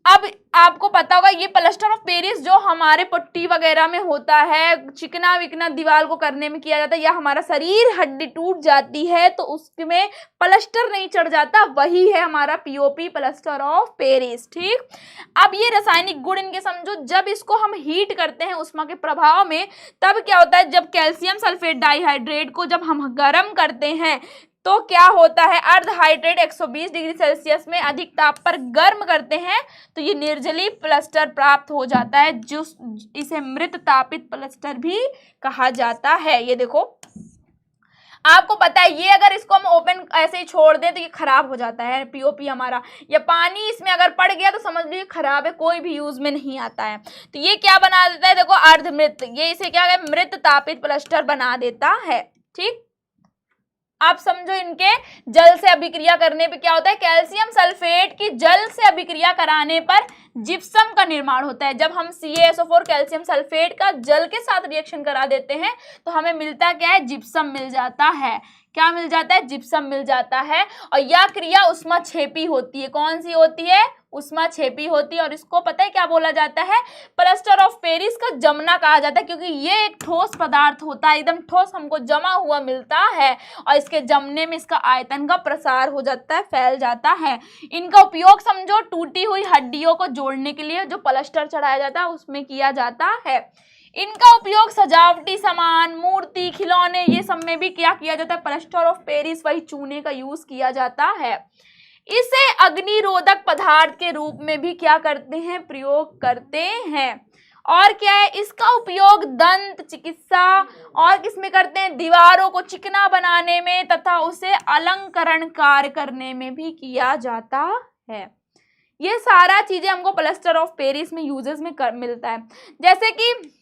अब आपको पता होगा ये प्लास्टर ऑफ पेरिस जो हमारे पुट्टी वगैरह में होता है, चिकना विकना दीवार को करने में किया जाता है, या हमारा शरीर हड्डी टूट जाती है तो उसमें प्लास्टर नहीं चढ़ जाता, वही है हमारा पीओपी, प्लास्टर ऑफ पेरिस। ठीक, अब ये रासायनिक गुण इनके समझो, जब इसको हम हीट करते हैं उष्मा के प्रभाव में, तब क्या होता है, जब कैल्शियम सल्फेट डाइहाइड्रेट को जब हम गर्म करते हैं तो क्या होता है, अर्धहाइड्रेट 120 डिग्री सेल्सियस में अधिक ताप पर गर्म करते हैं तो ये निर्जलीय प्लास्टर प्राप्त हो जाता है, जो इसे मृत तापित प्लास्टर भी कहा जाता है। ये देखो, आपको पता है ये अगर इसको हम ओपन ऐसे ही छोड़ दें तो ये खराब हो जाता है पीओपी हमारा, या पानी इसमें अगर पड़ गया तो समझ लीजिए खराब है, कोई भी यूज में नहीं आता है। तो ये क्या बना देता है, देखो अर्धमृत, ये इसे क्या है, मृत तापित प्लास्टर बना देता है। ठीक, आप समझो इनके जल से अभिक्रिया करने पे क्या होता है, कैल्शियम सल्फेट की जल से अभिक्रिया कराने पर जिप्सम का निर्माण होता है। जब हम CaSO4 कैल्शियम सल्फेट का जल के साथ रिएक्शन करा देते हैं तो हमें मिलता क्या है, जिप्सम मिल जाता है। क्या मिल जाता है, जिप्सम मिल जाता है। और यह क्रिया उष्माक्षेपी होती है। कौन सी होती है, उष्माक्षेपी होती है। और इसको पता है क्या बोला जाता है, प्लास्टर ऑफ पेरिस का जमना कहा जाता है, क्योंकि ये एक ठोस पदार्थ होता है, एकदम ठोस हमको जमा हुआ मिलता है और इसके जमने में इसका आयतन का प्रसार हो जाता है, फैल जाता है। इनका उपयोग समझो टूटी हुई हड्डियों को जोड़ने के लिए जो प्लास्टर चढ़ाया जाता है उसमें किया जाता है। इनका उपयोग सजावटी सामान, मूर्ति, खिलौने, ये सब में भी क्या किया जाता है, प्लास्टर ऑफ पेरिस वही चूने का यूज किया जाता है। इसे अग्निरोधक पदार्थ के रूप में भी क्या करते हैं, प्रयोग करते हैं। और क्या है, इसका उपयोग दंत चिकित्सा और किसमें करते हैं, दीवारों को चिकना बनाने में तथा उसे अलंकरण कार्य करने में भी किया जाता है। ये सारा चीजें हमको प्लास्टर ऑफ पेरिस में यूजेस में मिलता है। जैसे कि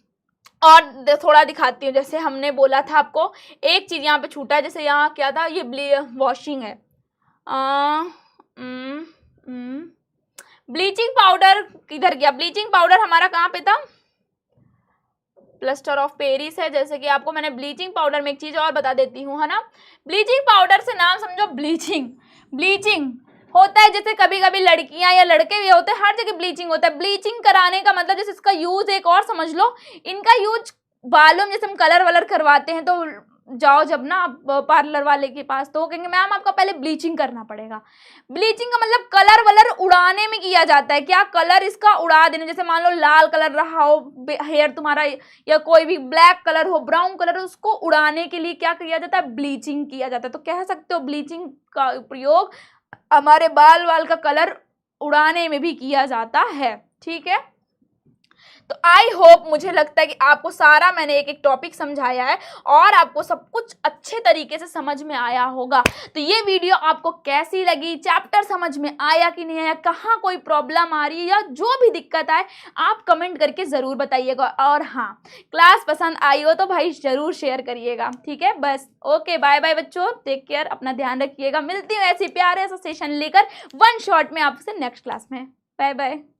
और थोड़ा दिखाती हूँ, जैसे हमने बोला था आपको एक चीज यहाँ पे छूटा है, जैसे यहाँ क्या था, ये वॉशिंग है, ब्लीचिंग पाउडर किधर गया, ब्लीचिंग पाउडर हमारा कहाँ पे था, प्लास्टर ऑफ पेरिस है। जैसे कि आपको मैंने ब्लीचिंग पाउडर में एक चीज और बता देती हूँ, है ना, ब्लीचिंग पाउडर से नाम समझो, ब्लीचिंग होता है, जैसे कभी कभी लड़कियां या लड़के भी होते हैं, हर जगह ब्लीचिंग होता है। ब्लीचिंग कराने का मतलब, जैसे इसका यूज एक और समझ लो, इनका यूज बालों में जैसे हम कलर वलर करवाते हैं तो जाओ जब ना पार्लर वाले के पास तो वो कहेंगे मैम आपका पहले ब्लीचिंग करना पड़ेगा। ब्लीचिंग का मतलब कलर वलर उड़ाने में किया जाता है। क्या, कलर इसका उड़ा देने, जैसे मान लो लाल कलर रहा हो हेयर तुम्हारा, या कोई भी ब्लैक कलर हो, ब्राउन कलर, उसको उड़ाने के लिए क्या किया जाता है, ब्लीचिंग किया जाता है। तो कह सकते हो ब्लीचिंग का प्रयोग हमारे बाल का कलर उड़ाने में भी किया जाता है। ठीक है, तो आई होप, मुझे लगता है कि आपको सारा मैंने एक एक टॉपिक समझाया है और आपको सब कुछ अच्छे तरीके से समझ में आया होगा। तो ये वीडियो आपको कैसी लगी, चैप्टर समझ में आया कि नहीं आया, कहाँ कोई प्रॉब्लम आ रही है या जो भी दिक्कत आए आप कमेंट करके ज़रूर बताइएगा। और हाँ, क्लास पसंद आई हो तो भाई ज़रूर शेयर करिएगा। ठीक है, बस ओके, बाय बाय बच्चों, टेक केयर, अपना ध्यान रखिएगा। मिलती हूँ ऐसे प्यारे सा सेशन लेकर वन शॉट में आपसे नेक्स्ट क्लास में। Bye bye.